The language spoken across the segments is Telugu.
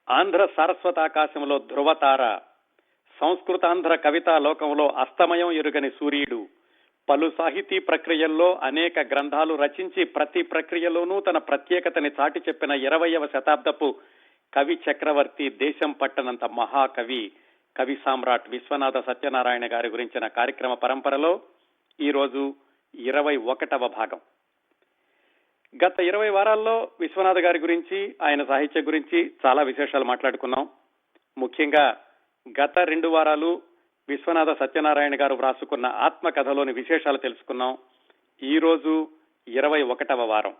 ఆంధ్ర సారస్వతాకాశంలో ధ్రువతార, సంస్కృతాంధ్ర కవితా లోకంలో అస్తమయం ఎరుగని సూర్యుడు, పలు సాహితీ ప్రక్రియల్లో అనేక గ్రంథాలు రచించి ప్రతి ప్రక్రియలోనూ తన ప్రత్యేకతని చాటి చెప్పిన 20వ శతాబ్దపు కవి చక్రవర్తి, దేశం పట్టనంత మహాకవి, కవి సామ్రాట్ విశ్వనాథ సత్యనారాయణ గారి గురించిన కార్యక్రమ పరంపరలో ఈరోజు 21వ భాగం. గత 20 వారాల్లో విశ్వనాథ గారి గురించి, ఆయన సాహిత్యం గురించి చాలా విశేషాలు మాట్లాడుకున్నాం. ముఖ్యంగా గత 2 వారాలు విశ్వనాథ సత్యనారాయణ గారు వ్రాసుకున్న ఆత్మకథలోని విశేషాలు తెలుసుకున్నాం. ఈరోజు 21వ వారం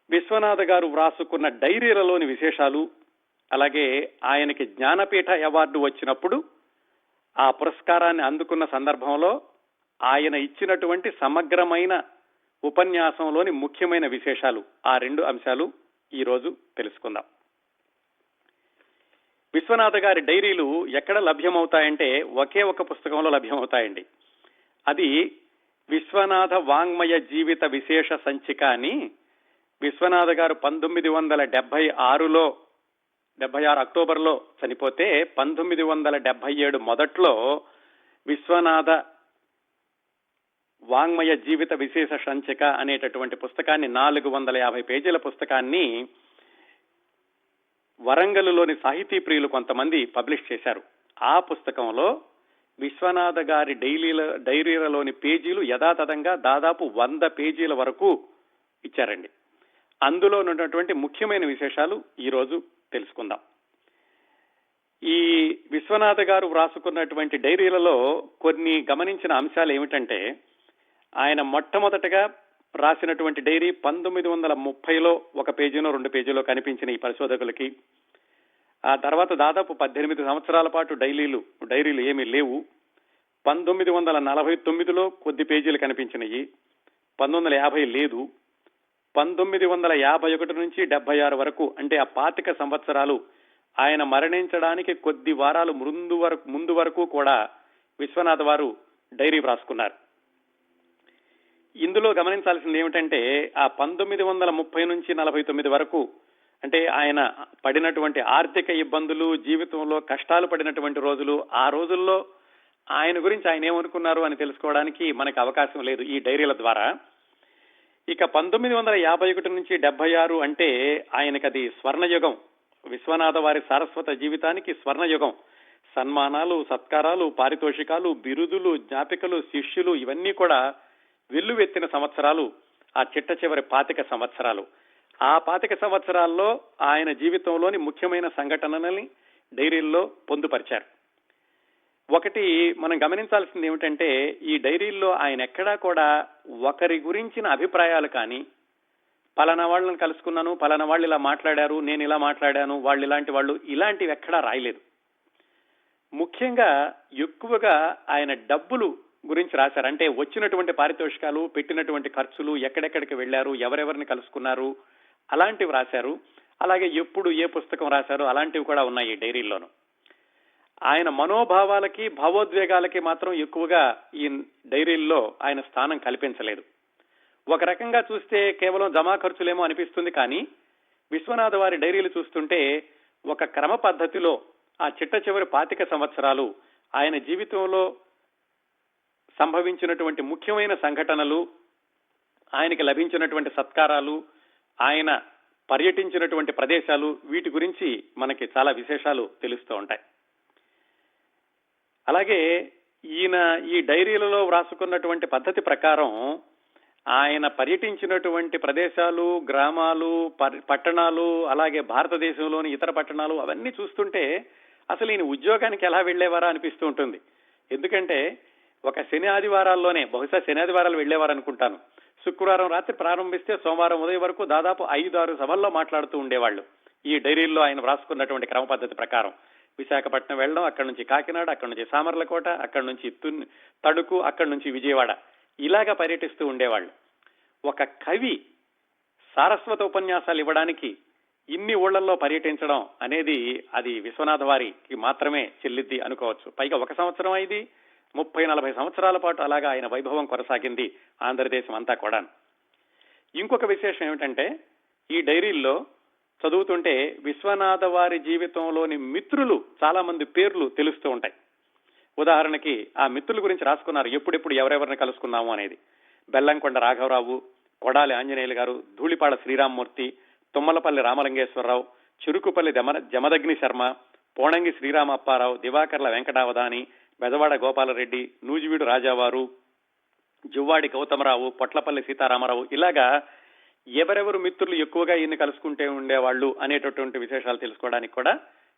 విశ్వనాథ గారు వ్రాసుకున్న డైరీలలోని విశేషాలు, అలాగే ఆయనకి జ్ఞానపీఠ అవార్డు వచ్చినప్పుడు ఆ పురస్కారాన్ని అందుకున్న సందర్భంలో ఆయన ఇచ్చినటువంటి సమగ్రమైన ఉపన్యాసంలోని ముఖ్యమైన విశేషాలు, ఆ 2 అంశాలు ఈరోజు తెలుసుకుందాం. విశ్వనాథ గారి డైరీలు ఎక్కడ లభ్యమవుతాయంటే ఒకే ఒక పుస్తకంలో లభ్యమవుతాయండి. అది విశ్వనాథ వాంగ్మయ జీవిత విశేష సంచిక అని. విశ్వనాథ గారు 1976 అక్టోబర్లో చనిపోతే 1977 మొదట్లో విశ్వనాథ వాంగ్మయ జీవిత విశేష సంచిక అనేటటువంటి పుస్తకాన్ని, 450 పేజీల పుస్తకాన్ని వరంగల్లోని సాహితీ ప్రియులు కొంతమంది పబ్లిష్ చేశారు. ఆ పుస్తకంలో విశ్వనాథ గారి డైరీలలోని పేజీలు యథాతథంగా దాదాపు 100 పేజీల వరకు ఇచ్చారండి. అందులో ఉన్నటువంటి ముఖ్యమైన విశేషాలు ఈరోజు తెలుసుకుందాం. ఈ విశ్వనాథ గారు వ్రాసుకున్నటువంటి డైరీలలో కొన్ని గమనించిన అంశాలు ఏమిటంటే, ఆయన మొట్టమొదటగా రాసినటువంటి డైరీ 1930లో 1 పేజీలో 2 పేజీలో కనిపించిన ఈ పరిశోధకులకి. ఆ తర్వాత దాదాపు 18 సంవత్సరాల పాటు డైరీలు ఏమీ లేవు. 1949లో కొద్ది పేజీలు కనిపించినాయి. 1950 లేదు. 1951 నుంచి 76 వరకు, అంటే ఆ 25 సంవత్సరాలు, ఆయన మరణించడానికి కొద్ది వారాలు ముందు వరకు కూడా విశ్వనాథ వారు డైరీ వ్రాసుకున్నారు. ఇందులో గమనించాల్సింది ఏమిటంటే, ఆ 1930 నుంచి 49 వరకు, అంటే ఆయన పడినటువంటి ఆర్థిక ఇబ్బందులు, జీవితంలో కష్టాలు పడినటువంటి రోజులు, ఆ రోజుల్లో ఆయన గురించి ఆయన ఏమనుకున్నారు అని తెలుసుకోవడానికి మనకు అవకాశం లేదు ఈ డైరీల ద్వారా. ఇక 1951 నుంచి 76 అంటే ఆయనకు అది స్వర్ణయుగం. విశ్వనాథ వారి సారస్వత జీవితానికి స్వర్ణయుగం. సన్మానాలు, సత్కారాలు, పారితోషికాలు, బిరుదులు, జ్ఞాపికలు, శిష్యులు, ఇవన్నీ కూడా వెల్లువెత్తిన సంవత్సరాలు ఆ చిట్ట చివరి 25 సంవత్సరాలు. ఆ 25 సంవత్సరాల్లో ఆయన జీవితంలోని ముఖ్యమైన సంఘటనలని డైరీల్లో పొందుపరిచారు. ఒకటి మనం గమనించాల్సింది ఏమిటంటే, ఈ డైరీల్లో ఆయన ఎక్కడా కూడా ఒకరి గురించిన అభిప్రాయాలు కానీ, పలానా వాళ్ళని కలుసుకున్నాను, పలానా వాళ్ళు ఇలా మాట్లాడారు, నేను ఇలా మాట్లాడాను, వాళ్ళు ఇలాంటి వాళ్ళు, ఇలాంటివి ఎక్కడా రాయలేదు. ముఖ్యంగా ఎక్కువగా ఆయన డబ్బులు గురించి రాశారు. అంటే వచ్చినటువంటి పారితోషికాలు, పెట్టినటువంటి ఖర్చులు, ఎక్కడెక్కడికి వెళ్లారు, ఎవరెవరిని కలుసుకున్నారు, అలాంటివి రాశారు. అలాగే ఎప్పుడు ఏ పుస్తకం రాశారు, అలాంటివి కూడా ఉన్నాయి ఈ డైరీల్లోనూ. ఆయన మనోభావాలకి, భావోద్వేగాలకి మాత్రం ఎక్కువగా ఈ డైరీల్లో ఆయన స్థానం కల్పించలేదు. ఒక రకంగా చూస్తే కేవలం జమా ఖర్చులేమో అనిపిస్తుంది, కానీ విశ్వనాథ వారి డైరీలు చూస్తుంటే ఒక క్రమ పద్ధతిలో ఆ చిట్ట చివరి 25 సంవత్సరాలు ఆయన జీవితంలో సంభవించినటువంటి ముఖ్యమైన సంఘటనలు, ఆయనకి లభించినటువంటి సత్కారాలు, ఆయన పర్యటించినటువంటి ప్రదేశాలు, వీటి గురించి మనకి చాలా విశేషాలు తెలుస్తూ ఉంటాయి. అలాగే ఈయన ఈ డైరీలలో వ్రాసుకున్నటువంటి పద్ధతి ప్రకారం ఆయన పర్యటించినటువంటి ప్రదేశాలు, గ్రామాలు, పట్టణాలు, అలాగే భారతదేశంలోని ఇతర పట్టణాలు, అవన్నీ చూస్తుంటే అసలు ఈయన ఉద్యోగానికి ఎలా వెళ్లేవారా అనిపిస్తూ ఉంటుంది. ఎందుకంటే ఒక శని ఆదివారాల్లోనే, బహుశా శని ఆదివారాలు వెళ్లేవారు అనుకుంటాను, శుక్రవారం రాత్రి ప్రారంభిస్తే సోమవారం ఉదయం వరకు దాదాపు 5-6 సభల్లో మాట్లాడుతూ ఉండేవాళ్ళు. ఈ డైరీల్లో ఆయన వ్రాసుకున్నటువంటి క్రమ పద్ధతి ప్రకారం విశాఖపట్నం వెళ్ళడం, అక్కడి నుంచి కాకినాడ, అక్కడి నుంచి సామర్లకోట, అక్కడి నుంచి తణుకు, అక్కడి నుంచి విజయవాడ, ఇలాగా పర్యటిస్తూ ఉండేవాళ్ళు. ఒక కవి సారస్వత ఉపన్యాసాలు ఇవ్వడానికి ఇన్ని ఊళ్లలో పర్యటించడం అనేది అది విశ్వనాథ వారికి మాత్రమే చెల్లిద్ది అనుకోవచ్చు. పైగా 1 సంవత్సరం అయింది, 30-40 సంవత్సరాల పాటు అలాగా ఆయన వైభవం కొనసాగింది ఆంధ్రదేశం అంతా కూడా. ఇంకొక విశేషం ఏమిటంటే, ఈ డైరీల్లో చదువుతుంటే విశ్వనాథ వారి జీవితంలోని మిత్రులు చాలా మంది పేర్లు తెలుస్తూ ఉంటాయి. ఉదాహరణకి ఆ మిత్రుల గురించి రాసుకున్నారు, ఎప్పుడెప్పుడు ఎవరెవరిని కలుసుకున్నాము అనేది. బెల్లంకొండ రాఘవరావు, కొడాలి ఆంజనేయులు గారు, ధూళిపాడ శ్రీరామ్మూర్తి, తుమ్మలపల్లి రామలింగేశ్వరరావు, చిరుకుపల్లి జమదగ్ని శర్మ, పోణంగి శ్రీరామ అప్పారావు, దివాకర్ల వెంకటావధాని, బెజవాడ గోపాలరెడ్డి, నూజివీడు రాజావారు, జువ్వాడి గౌతమరావు, పొట్లపల్లి సీతారామరావు, ఇలాగా ఎవరెవరు మిత్రులు ఎక్కువగా ఈయన్ని కలుసుకుంటే ఉండేవాళ్ళు అనేటటువంటి విశేషాలు తెలుసుకోవడానికి కూడా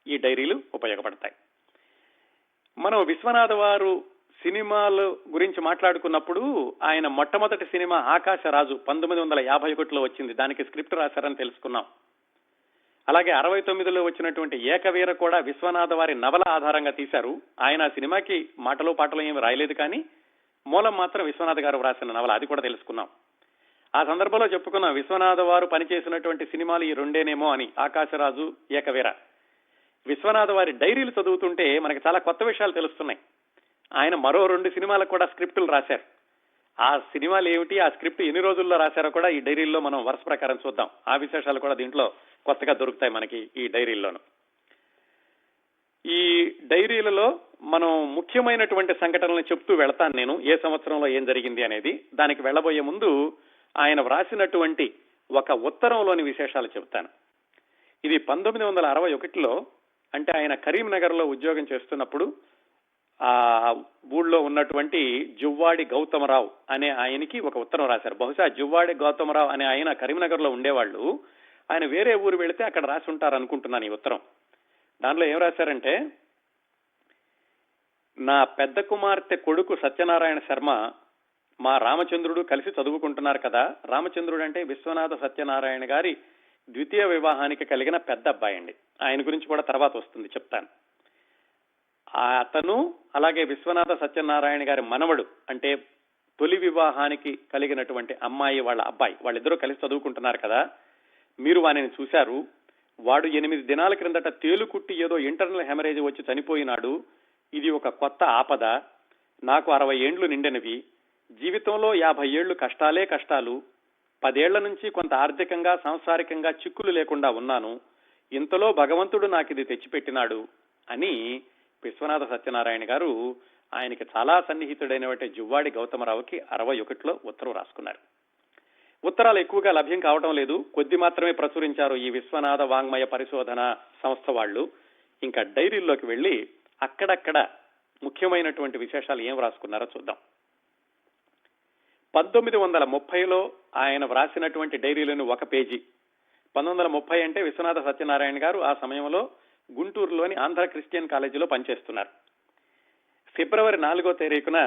ఈ డైరీలు ఉపయోగపడతాయి. మనం విశ్వనాథ వారు సినిమాల గురించి మాట్లాడుకున్నప్పుడు ఆయన మొట్టమొదటి సినిమా ఆకాశరాజు 1951లో వచ్చింది. దానికి స్క్రిప్ట్ రాశారని తెలుసుకున్నాం. అలాగే 69లో వచ్చినటువంటి ఏకవీర కూడా విశ్వనాథ వారి నవల ఆధారంగా తీశారు. ఆయన ఆ సినిమాకి మాటలు పాటలు ఏమి రాయలేదు, కానీ మూలం మాత్రం విశ్వనాథ గారు రాసిన నవల, అది కూడా తెలుసుకున్నాం. ఆ సందర్భంలో చెప్పుకున్నాం విశ్వనాథ వారు పనిచేసినటువంటి సినిమాలు ఈ రెండేనేమో అని, ఆకాశరాజు, ఏకవీర. విశ్వనాథ వారి డైరీలు చదువుతుంటే మనకి చాలా కొత్త విషయాలు తెలుస్తున్నాయి. ఆయన మరో 2 సినిమాలకు కూడా స్క్రిప్టులు రాశారు. ఆ సినిమాలు ఏమిటి, ఆ స్క్రిప్ట్ ఎన్ని రోజుల్లో రాశారో కూడా ఈ డైరీల్లో మనం వరుస ప్రకారం చూద్దాం. ఆ విశేషాలు కూడా దీంట్లో కొత్తగా దొరుకుతాయి మనకి ఈ డైరీల్లోనూ. ఈ డైరీలలో మనం ముఖ్యమైనటువంటి సంఘటనలను చెప్తూ వెళతాను నేను, ఏ సంవత్సరంలో ఏం జరిగింది అనేది. దానికి వెళ్లబోయే ముందు ఆయన వ్రాసినటువంటి ఒక ఉత్తరంలోని విశేషాలు చెబుతాను. ఇది 1961లో, అంటే ఆయన కరీంనగర్ లో ఉద్యోగం చేస్తున్నప్పుడు ఆ ఊళ్ళో ఉన్నటువంటి జువ్వాడి గౌతమరావు అనే ఆయనకి ఒక ఉత్తరం రాశారు. బహుశా జువ్వాడి గౌతమరావు అనే ఆయన కరీంనగర్ లో ఉండేవాళ్ళు, ఆయన వేరే ఊరు వెళితే అక్కడ రాసి ఉంటారు అనుకుంటున్నాను ఈ ఉత్తరం. దానిలో ఏం రాశారంటే, నా పెద్ద కుమార్తె కొడుకు సత్యనారాయణ శర్మ మా రామచంద్రుడు కలిసి చదువుకుంటున్నారు కదా. రామచంద్రుడు అంటే విశ్వనాథ సత్యనారాయణ గారి ద్వితీయ వివాహానికి కలిగిన పెద్ద అబ్బాయి అండి. ఆయన గురించి కూడా తర్వాత వస్తుంది, చెప్తాను. అతను అలాగే విశ్వనాథ సత్యనారాయణ గారి మనవడు, అంటే తొలి వివాహానికి కలిగినటువంటి అమ్మాయి వాళ్ళ అబ్బాయి, వాళ్ళిద్దరూ కలిసి చదువుకుంటున్నారు కదా. మీరు వానిని చూశారు. వాడు 8 దినాల క్రిందట తేలుకుట్టి ఏదో ఇంటర్నల్ హెమరేజ్ వచ్చి చనిపోయినాడు. ఇది ఒక కొత్త ఆపద. నాకు 60 ఏండ్లు నిండినవి. జీవితంలో 50 ఏళ్లు కష్టాలే కష్టాలు. 10 ఏళ్ల నుంచి కొంత ఆర్థికంగా సాంసారికంగా చిక్కులు లేకుండా ఉన్నాను. ఇంతలో భగవంతుడు నాకు ఇది తెచ్చిపెట్టినాడు అని విశ్వనాథ సత్యనారాయణ గారు ఆయనకి చాలా సన్నిహితుడైనటువంటి జువ్వాడి గౌతమరావుకి 61లో ఉత్తరం రాసుకున్నారు. ఉత్తరాలు ఎక్కువగా లభ్యం కావటం లేదు, కొద్ది మాత్రమే ప్రచురించారు ఈ విశ్వనాథ వాంగ్మయ పరిశోధన సంస్థ వాళ్ళు. ఇంకా డైరీల్లోకి వెళ్లి అక్కడక్కడ ముఖ్యమైనటువంటి విశేషాలు ఏం రాసుకున్నారో చూద్దాం. 1930లో ఆయన వ్రాసినటువంటి డైరీలోని ఒక పేజీ. 1930 అంటే విశ్వనాథ సత్యనారాయణ గారు ఆ సమయంలో గుంటూరులోని ఆంధ్ర క్రిస్టియన్ కాలేజీలో పనిచేస్తున్నారు. ఫిబ్రవరి 4వ తారీఖున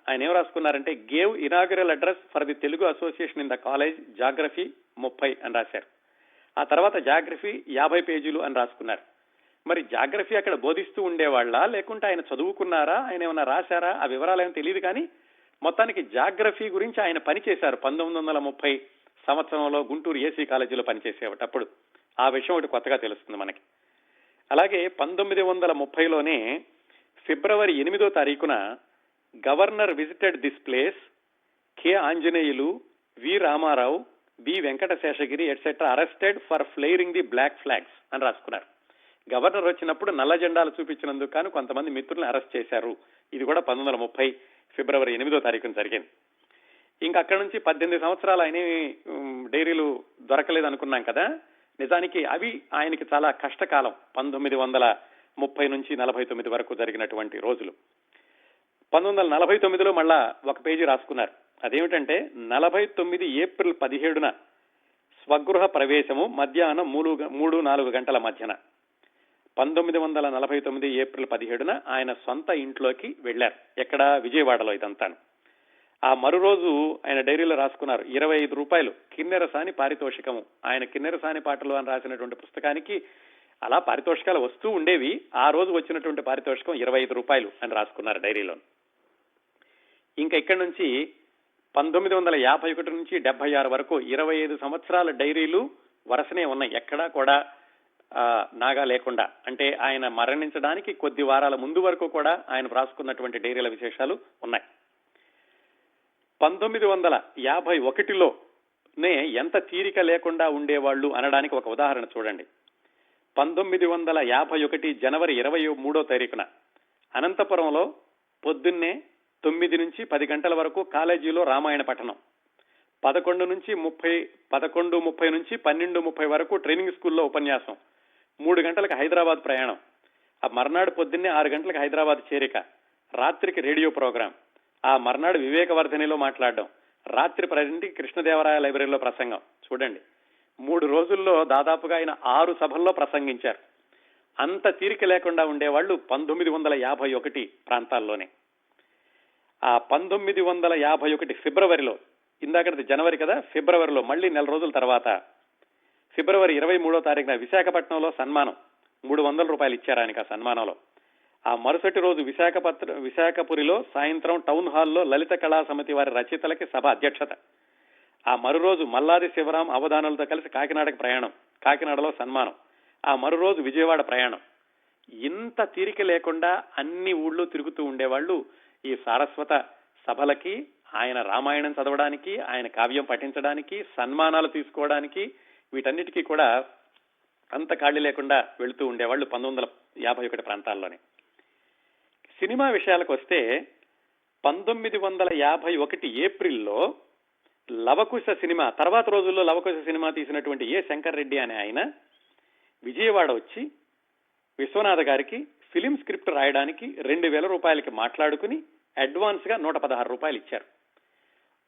ఆయన ఏం రాసుకున్నారంటే, gave inaugural address for the Telugu association in the college, geography 30 అని రాశారు. ఆ తర్వాత జాగ్రఫీ 50 పేజీలు అని రాసుకున్నారు. మరి జాగ్రఫీ అక్కడ బోధిస్తూ ఉండేవాళ్ళ, లేకుంటే ఆయన చదువుకున్నారా, ఆయన ఏమైనా రాశారా, ఆ వివరాలు ఏమో తెలియదు. కానీ మొత్తానికి జాగ్రఫీ గురించి ఆయన పనిచేశారు 1930 సంవత్సరంలో గుంటూరు ఏసీ కాలేజీలో పనిచేసేటప్పుడు. ఆ విషయం ఒకటి కొత్తగా తెలుస్తుంది మనకి. అలాగే 1930లోనే ఫిబ్రవరి 8వ తారీఖున governor visited this place, K Anjaneyulu, V Ramarao, B Venkataseshagiri etcetera arrested for flying the black flags అని రాసుకున్నారు. గవర్నర్ వచ్చినప్పుడు నల్ల జెండాలు చూపించినందుకు కానీ కొంతమంది మిత్రులను అరెస్ట్ చేశారు. ఇది కూడా 1930 ఫిబ్రవరి 8వ తారీఖున జరిగింది. ఇంకా అక్కడ నుంచి 18 సంవత్సరాలు ఆయన డైరీలు దొరకలేదు అనుకున్నాం కదా. నిజానికి అవి ఆయనకి చాలా కష్టకాలం. 1930 నుంచి 49 వరకు జరిగినటువంటి రోజులు. 1949లో మళ్ళా ఒక పేజీ రాసుకున్నారు. అదేమిటంటే, 49 ఏప్రిల్ 17న స్వగృహ ప్రవేశము మధ్యాహ్నం 3-4 గంటల మధ్యన. 1949 ఏప్రిల్ 17న ఆయన సొంత ఇంట్లోకి వెళ్లారు. ఎక్కడ? విజయవాడలో. ఇదంతాను ఆ మరో రోజు ఆయన డైరీలో రాసుకున్నారు, 25 రూపాయలు కిన్నెరసాని పారితోషికము. ఆయన కిన్నెరసాని పాటలు అని రాసినటువంటి పుస్తకానికి అలా పారితోషికాలు వస్తూ ఉండేవి. ఆ రోజు వచ్చినటువంటి పారితోషికం 25 రూపాయలు అని రాసుకున్నారు డైరీలో. ఇంకా ఇక్కడి నుంచి 1951 నుంచి 76 వరకు 25 సంవత్సరాల డైరీలు వరుసనే ఉన్నాయి, ఎక్కడా కూడా నాగా లేకుండా. అంటే ఆయన మరణించడానికి కొద్ది వారాల ముందు వరకు కూడా ఆయన వ్రాసుకున్నటువంటి డైరీల విశేషాలు ఉన్నాయి. 1951లో నే ఎంత తీరిక లేకుండా ఉండేవాళ్ళు అనడానికి ఒక ఉదాహరణ చూడండి. 1951 జనవరి 23వ తారీఖున అనంతపురంలో పొద్దున్నే 9 నుంచి 10 గంటల వరకు కాలేజీలో రామాయణ పఠనం, 11:30 నుంచి 12:30 వరకు ట్రైనింగ్ స్కూల్లో ఉపన్యాసం, 3 గంటలకు హైదరాబాద్ ప్రయాణం, ఆ మర్నాడు పొద్దున్నే 6 గంటలకు హైదరాబాద్ చేరిక, రాత్రికి రేడియో ప్రోగ్రాం, ఆ మర్నాడు వివేకవర్ధినిలో మాట్లాడడం, రాత్రి 10ంటికి కృష్ణదేవరాయ లైబ్రరీలో ప్రసంగం. చూడండి, 3 రోజుల్లో దాదాపుగా ఆయన 6 సభల్లో ప్రసంగించారు. అంత తీరిక లేకుండా ఉండేవాళ్ళు 1951 ప్రాంతాల్లోనే. ఆ 1951 ఫిబ్రవరిలో, ఇందాకది జనవరి కదా, ఫిబ్రవరిలో మళ్ళీ నెల రోజుల తర్వాత ఫిబ్రవరి 23వ తారీఖున విశాఖపట్నంలో సన్మానం, 300 రూపాయలు ఇచ్చారు ఆయనకి ఆ సన్మానంలో. ఆ మరుసటి రోజు విశాఖపురిలో సాయంత్రం టౌన్ హాల్లో లలిత కళా సమితి వారి రచయితలకి సభ అధ్యక్షత. ఆ మరు రోజు మల్లాది శివరాం అవధానులతో కలిసి కాకినాడకి ప్రయాణం, కాకినాడలో సన్మానం. ఆ మరు రోజు విజయవాడ ప్రయాణం. ఇంత తీరిక లేకుండా అన్ని ఊళ్ళో తిరుగుతూ ఉండేవాళ్ళు ఈ సారస్వత సభలకి, ఆయన రామాయణం చదవడానికి, ఆయన కావ్యం పఠించడానికి, సన్మానాలు తీసుకోవడానికి, వీటన్నిటికీ కూడా అంత ఖాళీ లేకుండా వెళుతూ ఉండేవాళ్ళు 1951 ప్రాంతాల్లోనే. సినిమా విషయాలకు వస్తే 1951 ఏప్రిల్లో లవకుశ సినిమా, తర్వాత రోజుల్లో లవకుశ సినిమా తీసినటువంటి ఏ శంకర్ రెడ్డి అనే ఆయన విజయవాడ వచ్చి విశ్వనాథ గారికి ఫిలిం స్క్రిప్ట్ రాయడానికి 2,000 రూపాయలకి మాట్లాడుకుని అడ్వాన్స్ గా 116 రూపాయలు ఇచ్చారు.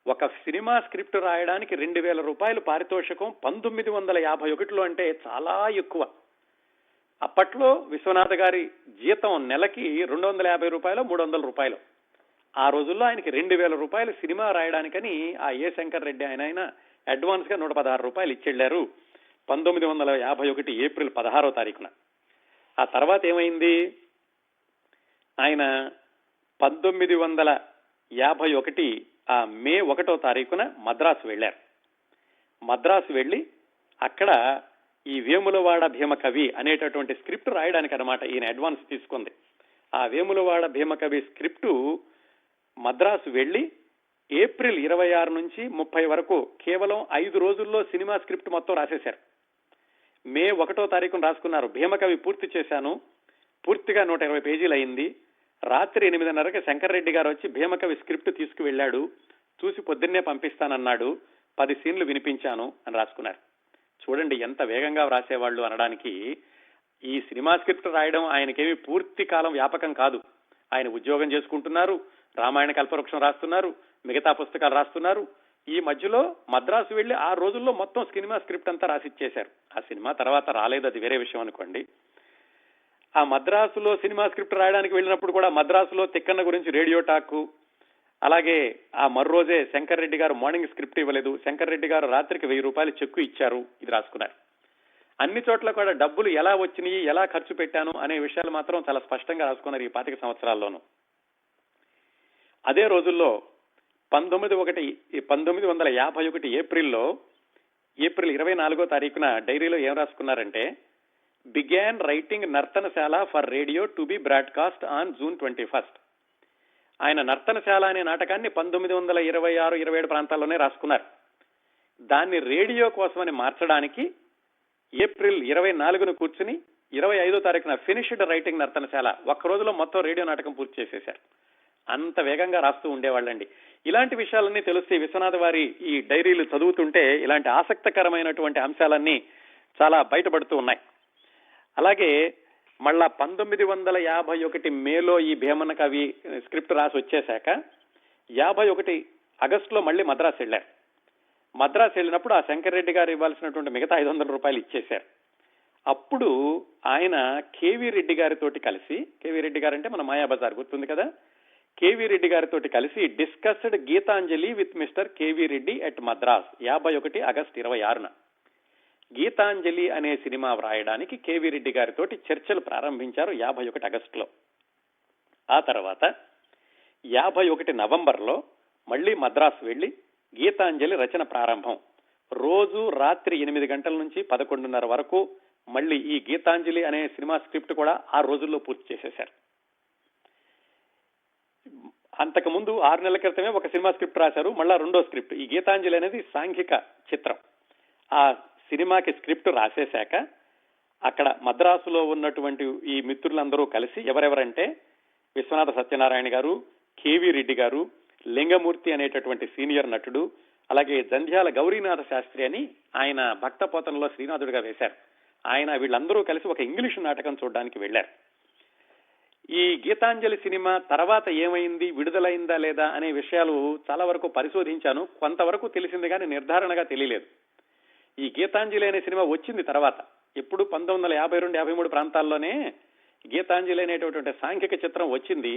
ఒక సినిమా స్క్రిప్ట్ రాయడానికి 2,000 రూపాయలు పారితోషికం 1951లో అంటే చాలా ఎక్కువ. అప్పట్లో విశ్వనాథ గారి జీతం నెలకి 250 రూపాయలు, 300 రూపాయలు. ఆ రోజుల్లో ఆయనకి 2,000 రూపాయలు సినిమా రాయడానికని ఆ ఏ శంకర్ రెడ్డి ఆయన అడ్వాన్స్ గా 116 రూపాయలు ఇచ్చెళ్లారు 1951 ఏప్రిల్ 16వ తారీఖున. ఆ తర్వాత ఏమైంది, ఆయన 1951 ఆ మే 1వ తారీఖున మద్రాసు వెళ్లారు. మద్రాసు వెళ్లి అక్కడ ఈ వేములవాడ భీమకవి అనేటటువంటి స్క్రిప్ట్ రాయడానికి అన్నమాట ఈయన అడ్వాన్స్ తీసుకుంది. ఆ వేములవాడ భీమకవి స్క్రిప్టు మద్రాసు వెళ్లి ఏప్రిల్ 26 నుంచి 30 వరకు కేవలం 5 రోజుల్లో సినిమా స్క్రిప్ట్ మొత్తం రాసేశారు. మే 1వ తారీఖున రాసుకున్నారు. భీమకవి పూర్తి చేశాను, పూర్తిగా 120 పేజీలు అయింది. రాత్రి 8:30కి శంకర్ రెడ్డి గారు వచ్చి భీమకవి స్క్రిప్ట్ తీసుకువెళ్లాడు, చూసి పొద్దున్నే పంపిస్తానన్నాడు, 10 సీన్లు వినిపించాను అని రాసుకున్నారు. చూడండి ఎంత వేగంగా రాసేవాళ్ళు అనడానికి. ఈ సినిమా స్క్రిప్ట్ రాయడం ఆయనకేమి పూర్తి కాలం వ్యాపకం కాదు. ఆయన ఉద్యోగం చేసుకుంటున్నారు, రామాయణ కల్పవృక్షం రాస్తున్నారు, మిగతా పుస్తకాలు రాస్తున్నారు. ఈ మధ్యలో మద్రాసు వెళ్లి ఆ రోజుల్లో మొత్తం సినిమా స్క్రిప్ట్ అంతా రాసిచ్చేశారు. ఆ సినిమా తర్వాత రాలేదు, అది వేరే విషయం అనుకోండి. ఆ మద్రాసులో సినిమా స్క్రిప్ట్ రాయడానికి వెళ్ళినప్పుడు కూడా మద్రాసులో తిక్కన్న గురించి రేడియో టాక్, అలాగే ఆ మరో రోజే శంకర్ రెడ్డి గారు మార్నింగ్ స్క్రిప్ట్ ఇవ్వలేదు, శంకర్ రెడ్డి గారు రాత్రికి 1000 రూపాయలు చెక్కు ఇచ్చారు, ఇది రాసుకున్నారు. అన్ని చోట్ల కూడా డబ్బులు ఎలా వచ్చినాయి, ఎలా ఖర్చు పెట్టాను అనే విషయాలు మాత్రం చాలా స్పష్టంగా రాసుకున్నారు ఈ 25 సంవత్సరాల్లోనూ. అదే రోజుల్లో 1951 ఏప్రిల్లో ఏప్రిల్ 24వ తారీఖున డైరీలో ఏం రాసుకున్నారంటే, began writing Nartanasala for radio to be broadcast on June 21. ఆయన నర్తనశాల అనే నాటకాన్ని 1926-27 ప్రాంతాల్లోనే రాసుకున్నారు. దాన్ని రేడియో కోసమని మార్చడానికి ఏప్రిల్ 24ను కూర్చుని 25వ తారీఖున ఫినిష్డ్ రైటింగ్ నర్తనశాల, ఒక్క రోజులో మొత్తం రేడియో నాటకం పూర్తి చేసేశారు. అంత వేగంగా రాస్తూ ఉండేవాళ్ళండి. ఇలాంటి విషయాలన్నీ తెలిస్తే విశ్వనాథ వారి ఈ డైరీలు చదువుతుంటే ఇలాంటి ఆసక్తికరమైనటువంటి అంశాలన్నీ చాలా బయటపడుతూ ఉన్నాయి. అలాగే మళ్ళా 1951 మేలో ఈ భీమన్న కవి స్క్రిప్ట్ రాసి వచ్చేశాక 51 ఆగస్టులో మళ్ళీ మద్రాసు వెళ్లారు. మద్రాసు వెళ్ళినప్పుడు ఆ శంకర్ రెడ్డి గారు ఇవ్వాల్సినటువంటి మిగతా 500 రూపాయలు ఇచ్చేశారు. అప్పుడు ఆయన కేవీ రెడ్డి గారితో కలిసి, కేవీ రెడ్డి గారు అంటే మన మాయాబజార్ గుర్తుంది కదా, కేవీ రెడ్డి గారితో కలిసి discussed Gitanjali with mister K V Reddy at Madras 51 August 26న. గీతాంజలి అనే సినిమా వ్రాయడానికి కేవీ రెడ్డి గారితో చర్చలు ప్రారంభించారు 51 ఆగస్టులో. ఆ తర్వాత 51 నవంబర్లో మళ్లీ మద్రాసు వెళ్లి గీతాంజలి రచన ప్రారంభం. రోజు రాత్రి 8 గంటల నుంచి 11:30 వరకు మళ్లీ ఈ గీతాంజలి అనే సినిమా స్క్రిప్ట్ కూడా ఆ రోజుల్లో పూర్తి చేసేశారు. అంతకుముందు 6 నెలల క్రితమే ఒక సినిమా స్క్రిప్ట్ రాశారు, మళ్ళా రెండో స్క్రిప్ట్. ఈ గీతాంజలి అనేది సాంఘిక చిత్రం. ఆ సినిమాకి స్క్రిప్ట్ రాసేశాక అక్కడ మద్రాసులో ఉన్నటువంటి ఈ మిత్రులందరూ కలిసి, ఎవరెవరంటే విశ్వనాథ సత్యనారాయణ గారు, కేవీ రెడ్డి గారు, లింగమూర్తి అనేటటువంటి సీనియర్ నటుడు, అలాగే జంధ్యాల గౌరీనాథ శాస్త్రి అని ఆయన భక్తపోతనలో శ్రీనాథుడిగా వేశారు. ఆయన వీళ్ళందరూ కలిసి ఒక ఇంగ్లీష్ నాటకం చూడడానికి వెళ్లారు. ఈ గీతాంజలి సినిమా తర్వాత ఏమైంది, విడుదలైందా లేదా అనే విషయాలు చాలా వరకు పరిశోధించాను. కొంతవరకు తెలిసింది కానీ నిర్ధారణగా తెలియలేదు. ఈ గీతాంజలి అనే సినిమా వచ్చింది తర్వాత, ఎప్పుడు 1952-53 ప్రాంతాల్లోనే గీతాంజలి అనేటటువంటి సాంఘిక చిత్రం వచ్చింది.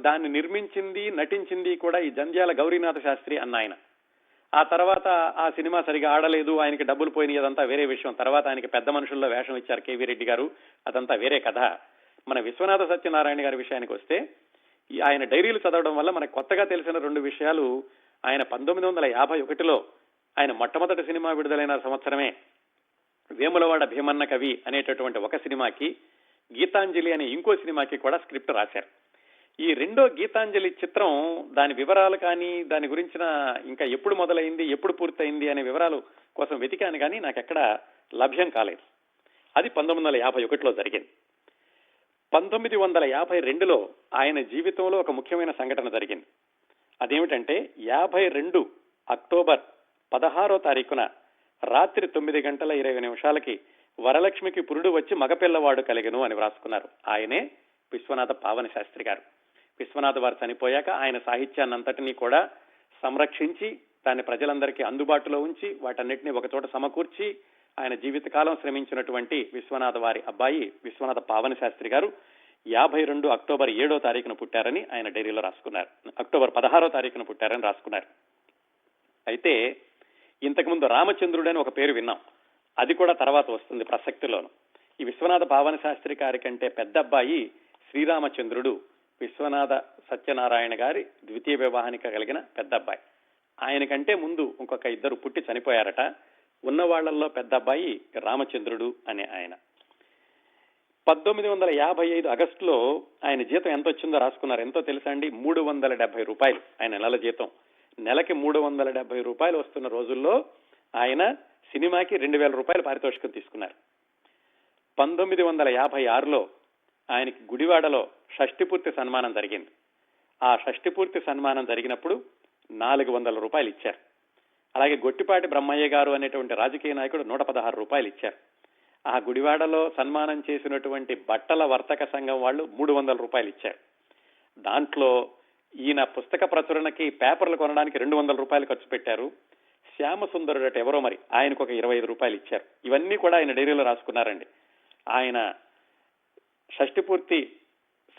దాన్ని నిర్మించింది, నటించింది కూడా ఈ జంధ్యాల గౌరీనాథ శాస్త్రి అన్న ఆయన. ఆ తర్వాత ఆ సినిమా సరిగా ఆడలేదు, ఆయనకి డబ్బులు పోయినాయి, అదంతా వేరే విషయం. తర్వాత ఆయనకి పెద్ద మనుషుల్లో వేషం ఇచ్చారు కేవీ రెడ్డి గారు, అదంతా వేరే కథ. మన విశ్వనాథ సత్యనారాయణ గారి విషయానికి వస్తే, ఆయన డైరీలు చదవడం వల్ల మనకు కొత్తగా తెలిసిన 2 విషయాలు. ఆయన 1951లో ఆయన మొట్టమొదటి సినిమా విడుదలైన సంవత్సరమే వేములవాడ భీమన్న కవి అనేటటువంటి ఒక సినిమాకి, గీతాంజలి అనే ఇంకో సినిమాకి కూడా స్క్రిప్ట్ రాశారు. ఈ రెండో గీతాంజలి చిత్రం, దాని వివరాలు కానీ, దాని గురించిన ఇంకా ఎప్పుడు మొదలైంది, ఎప్పుడు పూర్తయింది అనే వివరాలు కోసం వెతికాను కానీ నాకు ఎక్కడ లభ్యం కాలేదు. అది 1951లో జరిగింది. 1952లో ఆయన జీవితంలో ఒక ముఖ్యమైన సంఘటన జరిగింది. అదేమిటంటే 52 అక్టోబర్ 16వ తారీఖున రాత్రి 9:20 వరలక్ష్మికి పురుడు వచ్చి మగపిల్లవాడు కలిగెను అని వ్రాసుకున్నారు. ఆయనే విశ్వనాథ పావన శాస్త్రి గారు. విశ్వనాథ వారు చనిపోయాక ఆయన సాహిత్యాన్నంతటినీ కూడా సంరక్షించి, దాన్ని ప్రజలందరికీ అందుబాటులో ఉంచి, వాటన్నిటినీ ఒకచోట సమకూర్చి ఆయన జీవితకాలం శ్రమించినటువంటి విశ్వనాథ వారి అబ్బాయి విశ్వనాథ పావన శాస్త్రి గారు 52 అక్టోబర్ 7వ తారీఖున పుట్టారని ఆయన డైరీలో రాసుకున్నారు. అక్టోబర్ 16వ తారీఖున పుట్టారని రాసుకున్నారు. అయితే ఇంతకుముందు రామచంద్రుడు అని ఒక పేరు విన్నాం, అది కూడా తర్వాత వస్తుంది ప్రసక్తిలోను. ఈ విశ్వనాథ పావన శాస్త్రి గారి కంటే పెద్ద అబ్బాయి శ్రీరామచంద్రుడు విశ్వనాథ సత్యనారాయణ గారి ద్వితీయ వివాహానికి కలిగిన పెద్ద అబ్బాయి. ఆయనకంటే ముందు ఇంకొక 2 పుట్టి చనిపోయారట. ఉన్న వాళ్లలో పెద్ద అబ్బాయి రామచంద్రుడు అనే ఆయన. 1955 ఆగస్టులో ఆయన జీతం ఎంత వచ్చిందో రాసుకున్నారు. ఎంతో తెలుసా అండి? 370 రూపాయలు ఆయన నెల జీతం. నెలకి 370 రూపాయలు వస్తున్న రోజుల్లో ఆయన సినిమాకి 2000 రూపాయలు పారితోషికం తీసుకున్నారు. 1956లో ఆయనకి గుడివాడలో షష్ఠిపూర్తి సన్మానం జరిగింది. ఆ షష్ఠిపూర్తి సన్మానం జరిగినప్పుడు 400 రూపాయలు ఇచ్చారు. అలాగే గొట్టిపాటి బ్రహ్మయ్య గారు అనేటువంటి రాజకీయ నాయకుడు 116 రూపాయలు ఇచ్చారు. ఆ గుడివాడలో సన్మానం చేసినటువంటి బట్టల వర్తక సంఘం వాళ్ళు 300 రూపాయలు ఇచ్చారు. దాంట్లో ఈయన పుస్తక ప్రచురణకి పేపర్లు కొనడానికి 200 రూపాయలు ఖర్చు పెట్టారు. శ్యామసుందరుడు అంటే ఎవరో మరి, ఆయనకు ఒక 25 రూపాయలు ఇచ్చారు. ఇవన్నీ కూడా ఆయన డైరీలో రాసుకున్నారండి. ఆయన షష్ఠిపూర్తి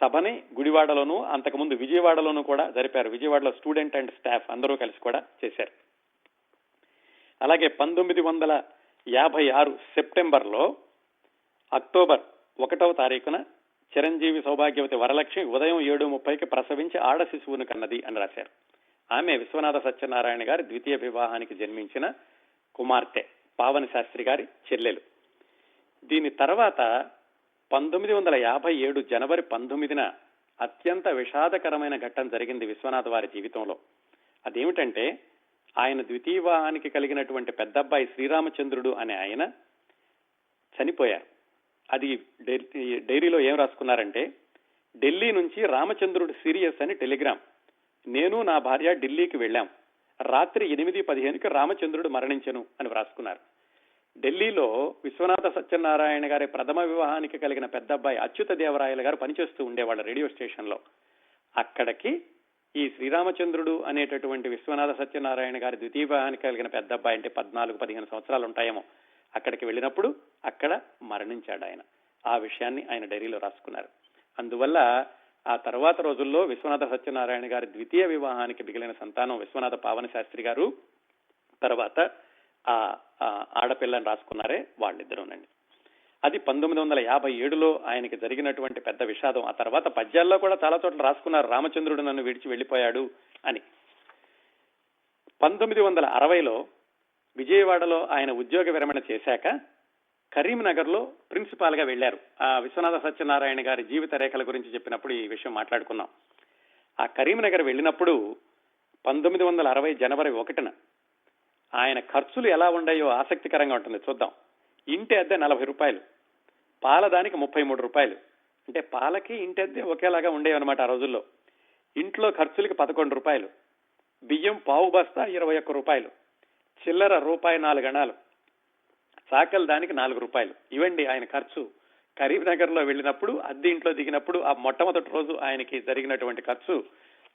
సభని గుడివాడలోను, అంతకుముందు విజయవాడలోనూ కూడా జరిపారు. విజయవాడలో స్టూడెంట్ అండ్ స్టాఫ్ అందరూ కలిసి కూడా చేశారు. అలాగే 1956 సెప్టెంబర్లో అక్టోబర్ 1వ తారీఖున చిరంజీవి సౌభాగ్యవతి వరలక్ష్మి ఉదయం 7:30కి ప్రసవించి ఆడ శిశువును కన్నది అని రాశారు. ఆమె విశ్వనాథ సత్యనారాయణ గారి ద్వితీయ వివాహానికి జన్మించిన కుమార్తె, పావన శాస్త్రి గారి చెల్లెలు. దీని తర్వాత 1957 జనవరి 19న అత్యంత విషాదకరమైన ఘట్టం జరిగింది విశ్వనాథ వారి జీవితంలో. అదేమిటంటే, ఆయన ద్వితీయ వివాహానికి కలిగినటువంటి పెద్దబ్బాయి శ్రీరామచంద్రుడు అనే ఆయన చనిపోయారు. అది డైరీలో ఏం రాసుకున్నారంటే, ఢిల్లీ నుంచి రామచంద్రుడు సీరియస్ అని టెలిగ్రామ్. నేను నా భార్య ఢిల్లీకి వెళ్ళాం. రాత్రి 8:15కి రామచంద్రుడు మరణించెను అని వ్రాసుకున్నారు. ఢిల్లీలో విశ్వనాథ సత్యనారాయణ గారి ప్రథమ వివాహానికి కలిగిన పెద్ద అబ్బాయి అచ్యుత దేవరాయల గారు పనిచేస్తూ ఉండేవాళ్ళ రేడియో స్టేషన్ లో. అక్కడికి ఈ శ్రీరామచంద్రుడు అనేటటువంటి విశ్వనాథ సత్యనారాయణ గారి ద్వితీయ వివాహానికి కలిగిన పెద్ద అబ్బాయి, అంటే 14-15 సంవత్సరాలు ఉంటాయేమో, అక్కడికి వెళ్ళినప్పుడు అక్కడ మరణించాడు ఆయన. ఆ విషయాన్ని ఆయన డైరీలో రాసుకున్నారు. అందువల్ల ఆ తర్వాత రోజుల్లో విశ్వనాథ సత్యనారాయణ గారి ద్వితీయ వివాహానికి మిగిలిన సంతానం విశ్వనాథ పావన శాస్త్రి గారు, తర్వాత ఆ ఆడపిల్లని రాసుకున్నారే వాళ్ళిద్దరూనండి. అది 1957లో ఆయనకి జరిగినటువంటి పెద్ద విషాదం. ఆ తర్వాత పద్యాల్లో కూడా చాలా చోట్ల రాసుకున్నారు, రామచంద్రుడు నన్ను విడిచి వెళ్లిపోయాడు అని. 1960లో విజయవాడలో ఆయన ఉద్యోగ విరమణ చేశాక కరీంనగర్ లో ప్రిన్సిపాల్ గా వెళ్లారు. ఆ విశ్వనాథ సత్యనారాయణ గారి జీవిత రేఖల గురించి చెప్పినప్పుడు ఈ విషయం మాట్లాడుకున్నాం. ఆ కరీంనగర్ వెళ్ళినప్పుడు 1960 జనవరి 1న ఆయన ఖర్చులు ఎలా ఉన్నాయో ఆసక్తికరంగా ఉంటుంది, చూద్దాం. ఇంటి అద్దె 40 రూపాయలు, పాల దానికి 33 రూపాయలు. అంటే పాలకి ఇంటి అద్దె ఒకేలాగా ఉండేవన్నమాట ఆ రోజుల్లో. ఇంట్లో ఖర్చులకి 11 రూపాయలు, బియ్యం పావు బస్తా 21 రూపాయలు, చిల్లర రూపాయి 4 అణాలు, చాకలి దానికి 4 రూపాయలు. ఇవండి ఆయన ఖర్చు. కరీంనగర్ లో వెళ్ళినప్పుడు, అద్దె ఇంట్లో దిగినప్పుడు ఆ మొట్టమొదటి రోజు ఆయనకి జరిగినటువంటి ఖర్చు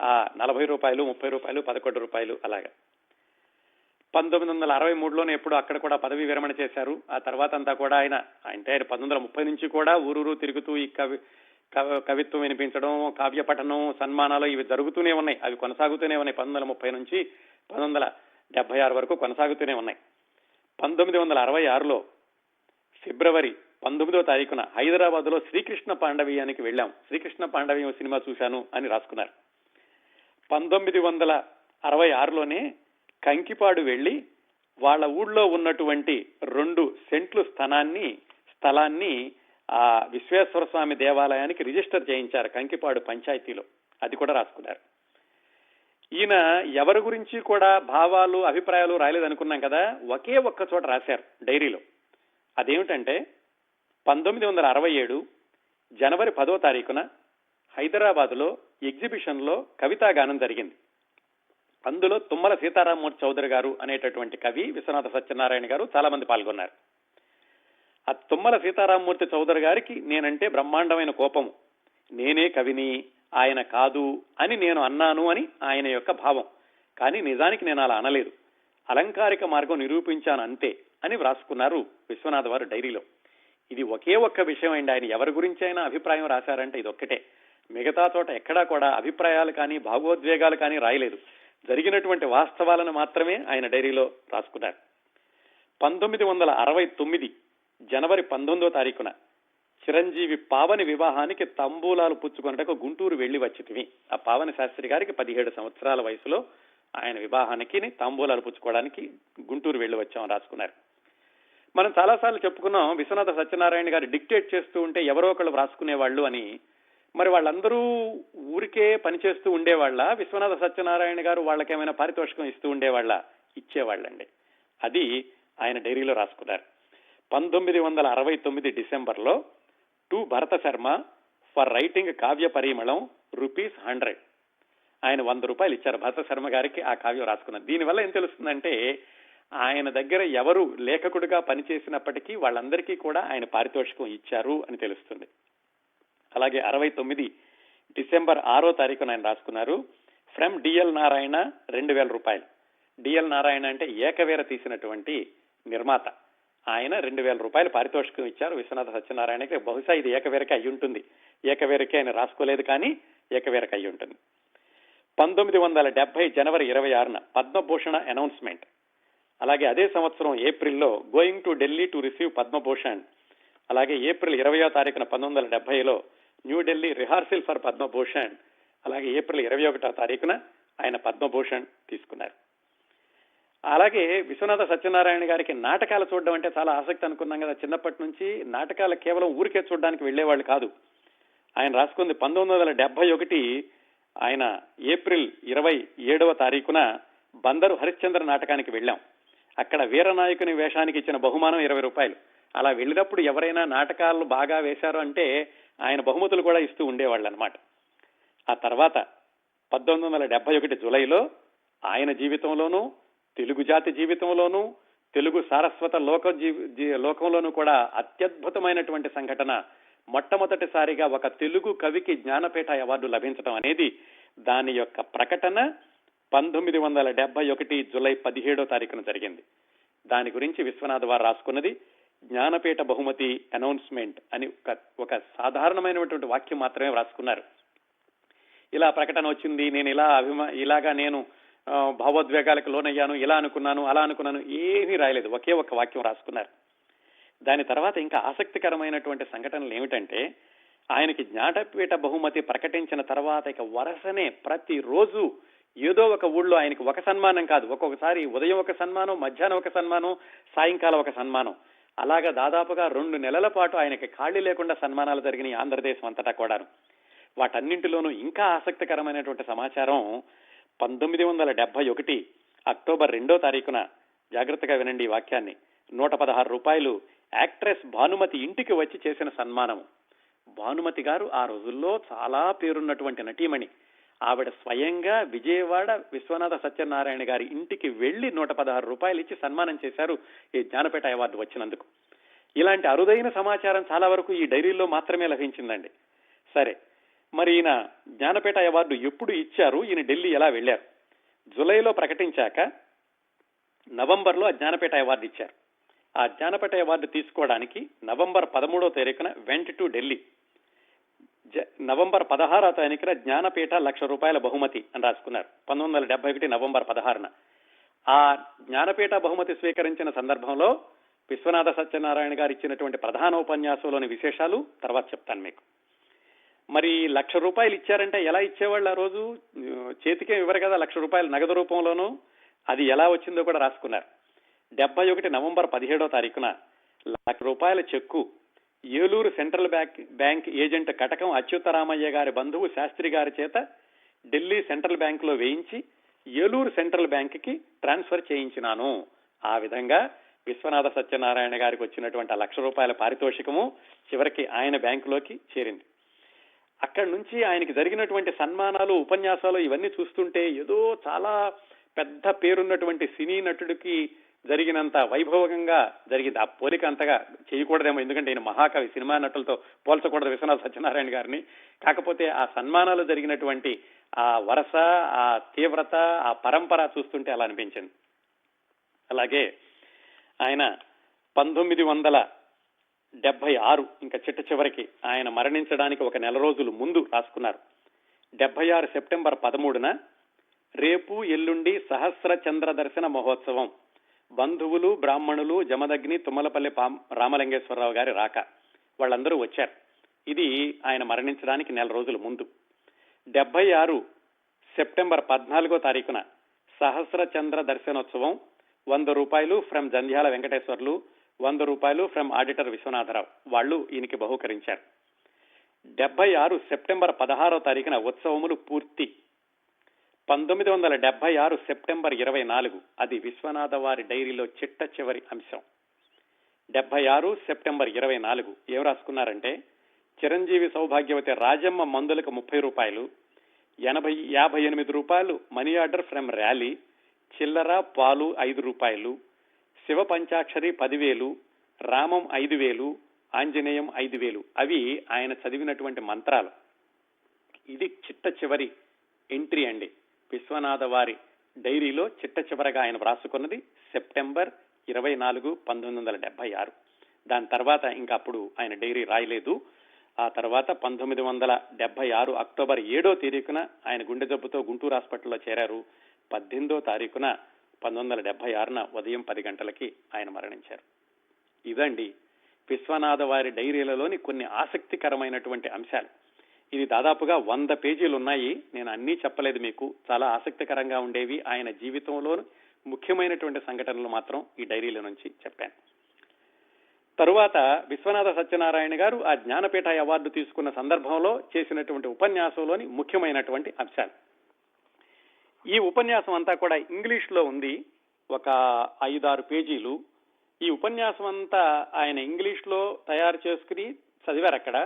ఆ 40 రూపాయలు, 30 రూపాయలు, 11 రూపాయలు అలాగా. 1963లోనే ఎప్పుడు అక్కడ కూడా పదవీ విరమణ చేశారు. ఆ తర్వాత అంతా కూడా ఆయన అంటే 1930 నుంచి కూడా ఊరూరు తిరుగుతూ ఈ కవిత్వం వినిపించడం, కావ్య పఠనం, సన్మానాలు ఇవి జరుగుతూనే ఉన్నాయి. అవి కొనసాగుతూనే ఉన్నాయి. 1930 నుంచి 1976 వరకు కొనసాగుతూనే ఉన్నాయి. 1966లో ఫిబ్రవరి 19వ తారీఖున హైదరాబాద్ లో శ్రీకృష్ణ పాండవీయానికి వెళ్ళాం. శ్రీకృష్ణ పాండవీయం సినిమా చూశాను అని రాసుకున్నారు. 1966లోనే కంకిపాడు వెళ్లి వాళ్ళ ఊళ్ళో ఉన్నటువంటి 2 సెంట్లు స్థలాన్ని ఆ విశ్వేశ్వర స్వామి దేవాలయానికి రిజిస్టర్ చేయించారు కంకిపాడు పంచాయతీలో. అది కూడా రాసుకున్నారు. ఈయన ఎవరి గురించి కూడా భావాలు, అభిప్రాయాలు రాయలేదనుకున్నాం కదా, ఒకే ఒక్క చోట రాశారు డైరీలో. అదేమిటంటే 1967 జనవరి 10వ తారీఖున హైదరాబాద్ లో ఎగ్జిబిషన్ లో కవితాగానం జరిగింది. అందులో తుమ్మల సీతారామమూర్తి చౌదరి గారు అనేటటువంటి కవి, విశ్వనాథ సత్యనారాయణ గారు చాలా మంది పాల్గొన్నారు. ఆ తుమ్మల సీతారామమూర్తి చౌదరి గారికి నేనంటే బ్రహ్మాండమైన కోపము. నేనే కవిని, ఆయన కాదు అని నేను అన్నాను అని ఆయన యొక్క భావం. కానీ నిజానికి నేను అలా అనలేదు, అలంకారిక మార్గం నిరూపించాను అంతే అని వ్రాసుకున్నారు విశ్వనాథ్ వారు డైరీలో. ఇది ఒకే ఒక్క విషయం అండి. ఆయన ఎవరి గురించి అయినా అభిప్రాయం రాశారంటే ఇది ఒక్కటే. మిగతా చోట ఎక్కడా కూడా అభిప్రాయాలు కానీ భావోద్వేగాలు కానీ రాయలేదు. జరిగినటువంటి వాస్తవాలను మాత్రమే ఆయన డైరీలో రాసుకున్నారు. 1969 జనవరి 19వ తారీఖున చిరంజీవి పావని వివాహానికి తాంబూలాలు పుచ్చుకొనటకు గుంటూరు వెళ్లి వచ్చితివి. ఆ పావని శాస్త్రి గారికి 17 సంవత్సరాల వయసులో ఆయన వివాహానికి తాంబూలాలు పుచ్చుకోవడానికి గుంటూరు వెళ్లి వచ్చామని రాసుకున్నారు. మనం చాలాసార్లు చెప్పుకున్నాం, విశ్వనాథ సత్యనారాయణ గారు డిక్టేట్ చేస్తూ ఉంటే ఎవరో ఒకళ్ళు వ్రాసుకునేవాళ్ళు అని. మరి వాళ్ళందరూ ఊరికే పనిచేస్తూ ఉండేవాళ్ళ, విశ్వనాథ సత్యనారాయణ గారు వాళ్ళకేమైనా పారితోషికం ఇస్తూ ఉండేవాళ్ళ? ఇచ్చేవాళ్ళండి. అది ఆయన డైరీలో రాసుకున్నారు. 1969 డిసెంబర్లో to Bharata Sharma for writing Kavya Parimalam ₹100. ఆయన 100 రూపాయలు ఇచ్చారు భరత శర్మ గారికి ఆ కావ్యం రాసుకున్నారు. దీనివల్ల ఏం తెలుస్తుందంటే ఆయన దగ్గర ఎవరు లేఖకుడిగా పనిచేసినప్పటికీ వాళ్ళందరికీ కూడా ఆయన పారితోషికం ఇచ్చారు అని తెలుస్తుంది. అలాగే 69 డిసెంబర్ 6వ తారీఖున ఆయన రాసుకున్నారు ఫ్రమ్ డిఎల్ నారాయణ 2000 రూపాయలు. డిఎల్ నారాయణ అంటే ఏకవీర తీసినటువంటి నిర్మాత. ఆయన 2000 రూపాయలు పారితోషికం ఇచ్చారు విశ్వనాథ సత్యనారాయణకి. బహుశా ఇది ఏకవీరకే అయి ఉంటుంది. ఏకవీరకే ఆయన రాసుకోలేదు, కానీ ఏకవీరకే అయి ఉంటుంది. 1970 జనవరి 26న పద్మభూషణ అనౌన్స్మెంట్. అలాగే అదే సంవత్సరం ఏప్రిల్లో going to Delhi to receive Padma Bhushan. అలాగే ఏప్రిల్ 20వ తారీఖున 1970లో న్యూఢిల్లీ రిహార్సల్ ఫర్ పద్మభూషణ్. అలాగే ఏప్రిల్ 21వ తారీఖున ఆయన పద్మభూషణ్ తీసుకున్నారు. అలాగే విశ్వనాథ సత్యనారాయణ గారికి నాటకాలు చూడడం అంటే చాలా ఆసక్తి అనుకున్నాం కదా. చిన్నప్పటి నుంచి నాటకాలు కేవలం ఊరికే చూడడానికి వెళ్లేవాళ్ళు కాదు. ఆయన రాసుకుంది 1971 ఆయన ఏప్రిల్ 27వ తారీఖున బందరు హరిశ్చంద్ర నాటకానికి వెళ్ళాం. అక్కడ వీరనాయకుని వేషానికి ఇచ్చిన బహుమానం 20 రూపాయలు. అలా వెళ్ళినప్పుడు ఎవరైనా నాటకాలు బాగా వేశారు అంటే ఆయన బహుమతులు కూడా ఇస్తూ ఉండేవాళ్ళు అనమాట. ఆ తర్వాత 1971 జూలైలో ఆయన జీవితంలోనూ, తెలుగు జాతి జీవితంలోనూ, తెలుగు సారస్వత లోకంలోనూ కూడా అత్యద్భుతమైనటువంటి సంఘటన. మొట్టమొదటిసారిగా ఒక తెలుగు కవికి జ్ఞానపీఠ అవార్డు లభించడం అనేది దాని యొక్క ప్రకటన 1971 జూలై 17వ తారీఖున జరిగింది. దాని గురించి విశ్వనాథ్ వారు రాసుకున్నది జ్ఞానపీఠ బహుమతి అనౌన్స్మెంట్ అని ఒక సాధారణమైనటువంటి వాక్యం మాత్రమే రాసుకున్నారు. ఇలా ప్రకటన వచ్చింది, నేను ఇలాగా నేను భావోద్వేగాలకు లోనయ్యాను, ఇలా అనుకున్నాను, అలా అనుకున్నాను, ఏమీ రాయలేదు. ఒకే ఒక వాక్యం రాసుకున్నారు. దాని తర్వాత ఇంకా ఆసక్తికరమైనటువంటి సంఘటనలు ఏమిటంటే ఆయనకి జ్ఞానపీఠ బహుమతి ప్రకటించిన తర్వాత ఇక వరుసనే ప్రతిరోజు ఏదో ఒక ఊళ్ళో ఆయనకి ఒక సన్మానం కాదు, ఒక్కొక్కసారి ఉదయం ఒక సన్మానం, మధ్యాహ్నం ఒక సన్మానం, సాయంకాలం ఒక సన్మానం, అలాగా దాదాపుగా 2 నెలల పాటు ఆయనకి ఖాళీ లేకుండా సన్మానాలు జరిగినాయి ఆంధ్రదేశం అంతటా కూడాను. వాటన్నింటిలోనూ ఇంకా ఆసక్తికరమైనటువంటి సమాచారం 1971 అక్టోబర్ 2వ తారీఖున, జాగ్రత్తగా వినండి ఈ వాక్యాన్ని, 116 రూపాయలు యాక్ట్రెస్ భానుమతి ఇంటికి వచ్చి చేసిన సన్మానము. భానుమతి గారు ఆ రోజుల్లో చాలా పేరున్నటువంటి నటీమణి. ఆవిడ స్వయంగా విజయవాడ విశ్వనాథ సత్యనారాయణ గారి ఇంటికి వెళ్లి 116 రూపాయలు ఇచ్చి సన్మానం చేశారు ఈ జ్ఞానపీఠ అవార్డు వచ్చినందుకు. ఇలాంటి అరుదైన సమాచారం చాలా వరకు ఈ డైరీలో మాత్రమే లభించిందండి. సరే, మరి ఈయన జ్ఞానపీఠ అవార్డు ఎప్పుడు ఇచ్చారు, ఈయన ఢిల్లీ ఎలా వెళ్లారు? జులైలో ప్రకటించాక నవంబర్లో ఆ జ్ఞానపీఠ అవార్డు ఇచ్చారు. ఆ జ్ఞానపీఠ అవార్డు తీసుకోవడానికి నవంబర్ 13వ తారీఖున వెంట్ టు ఢిల్లీ. నవంబర్ 16వ తారీఖున జ్ఞానపీఠ ₹1,00,000 బహుమతి అని రాసుకున్నారు. 1971 నవంబర్ 16న ఆ జ్ఞానపీఠ బహుమతి స్వీకరించిన సందర్భంలో విశ్వనాథ సత్యనారాయణ గారు ఇచ్చినటువంటి ప్రధాన ఉపన్యాసంలోని విశేషాలు తర్వాత చెప్తాను మీకు. మరి ₹1,00,000 ఇచ్చారంటే ఎలా ఇచ్చేవాళ్ళు? ఆ రోజు చేతికే ఇవ్వరు కదా, ₹1,00,000 నగదు రూపంలోనూ. అది ఎలా వచ్చిందో కూడా రాసుకున్నారు. 71 నవంబర్ 17వ తారీఖున ₹1,00,000 చెక్కు ఏలూరు సెంట్రల్ బ్యాంక్ ఏజెంట్ కటకం అచ్యుతరామయ్య గారి బంధువు శాస్త్రి గారి చేత ఢిల్లీ సెంట్రల్ బ్యాంక్ లో వేయించి ఏలూరు సెంట్రల్ బ్యాంక్ కి ట్రాన్స్ఫర్ చేయించినాను. ఆ విధంగా విశ్వనాథ సత్యనారాయణ గారికి వచ్చినటువంటి ₹1,00,000 పారితోషికము చివరికి ఆయన బ్యాంకులోకి చేరింది. అక్కడి నుంచి ఆయనకి జరిగినటువంటి సన్మానాలు, ఉపన్యాసాలు ఇవన్నీ చూస్తుంటే ఏదో చాలా పెద్ద పేరున్నటువంటి సినీ నటుడికి జరిగినంత వైభవంగా జరిగింది. ఆ పోలిక అంతగా చేయకూడదేమో, ఎందుకంటే ఈయన మహాకవి, సినిమా నటులతో పోల్చకూడదు విశ్వనాథ సత్యనారాయణ గారిని. కాకపోతే ఆ సన్మానాలు జరిగినటువంటి ఆ వరస, ఆ తీవ్రత, ఆ పరంపర చూస్తుంటే అలా అనిపించింది. అలాగే ఆయన 1976 ఇంకా చిట్ట చివరికి ఆయన మరణించడానికి ఒక నెల రోజులు ముందు రాసుకున్నారు. 76 సెప్టెంబర్ 13న రేపు ఎల్లుండి సహస్ర చంద్ర దర్శన మహోత్సవం, బంధువులు, బ్రాహ్మణులు, జమదగ్ని, తుమ్మలపల్లి రామలింగేశ్వరరావు గారి రాక, వాళ్ళందరూ వచ్చారు. ఇది ఆయన మరణించడానికి నెల రోజుల ముందు. 76 సెప్టెంబర్ 14వ తారీఖున సహస్ర చంద్ర దర్శనోత్సవం, ₹100 from Jandhyala Venkateswarlu, ₹100 from auditor Viswanatha Rao, వాళ్ళు ఈయనకి బహూకరించారు. 76 సెప్టెంబర్ 16వ తారీఖున ఉత్సవములు పూర్తి. 1976 సెప్టెంబర్ 24 అది విశ్వనాథ వారి డైరీలో చిట్ట చివరి అంశం. 76 సెప్టెంబర్ 24 ఏం రాసుకున్నారంటే, చిరంజీవి సౌభాగ్యవతి రాజమ్మ మందులకు ₹30, ₹58 మనీ ఆర్డర్ ఫ్రమ్ ర్యాలీ, చిల్లర పాలు ₹5, శివ పంచాక్షరి 10,000, రామం 5,000, ఆంజనేయం 5,000. అవి ఆయన చదివినటువంటి మంత్రాలు. ఇది చిట్ట చివరి ఎంట్రీ అండి విశ్వనాథ వారి డైరీలో. చిట్ట చివరగా ఆయన వ్రాసుకున్నది సెప్టెంబర్ 24, 1976. దాని తర్వాత ఇంకా అప్పుడు ఆయన డైరీ రాయలేదు. ఆ తర్వాత 1976 అక్టోబర్ 7వ తేదీన ఆయన గుండె జబ్బుతో గుంటూరు హాస్పిటల్లో చేరారు. 18వ తారీఖున 1976న ఉదయం 10 గంటలకి ఆయన మరణించారు. ఇదండి విశ్వనాథ వారి డైరీలలోని కొన్ని ఆసక్తికరమైనటువంటి అంశాలు. ఇది దాదాపుగా 100 పేజీలు ఉన్నాయి. నేను అన్నీ చెప్పలేదు మీకు, చాలా ఆసక్తికరంగా ఉండేవి. ఆయన జీవితంలో ముఖ్యమైనటువంటి సంఘటనలు మాత్రం ఈ డైరీల నుంచి చెప్పాను. తరువాత విశ్వనాథ సత్యనారాయణ గారు ఆ జ్ఞానపీఠ అవార్డు తీసుకున్న సందర్భంలో చేసినటువంటి ఉపన్యాసంలోని ముఖ్యమైనటువంటి అంశాలు. ఈ ఉపన్యాసం అంతా కూడా ఇంగ్లీష్ లో ఉంది, ఒక 5-6 పేజీలు. ఈ ఉపన్యాసం అంతా ఆయన ఇంగ్లీష్ లో తయారు చేసుకుని చదివారు. అక్కడ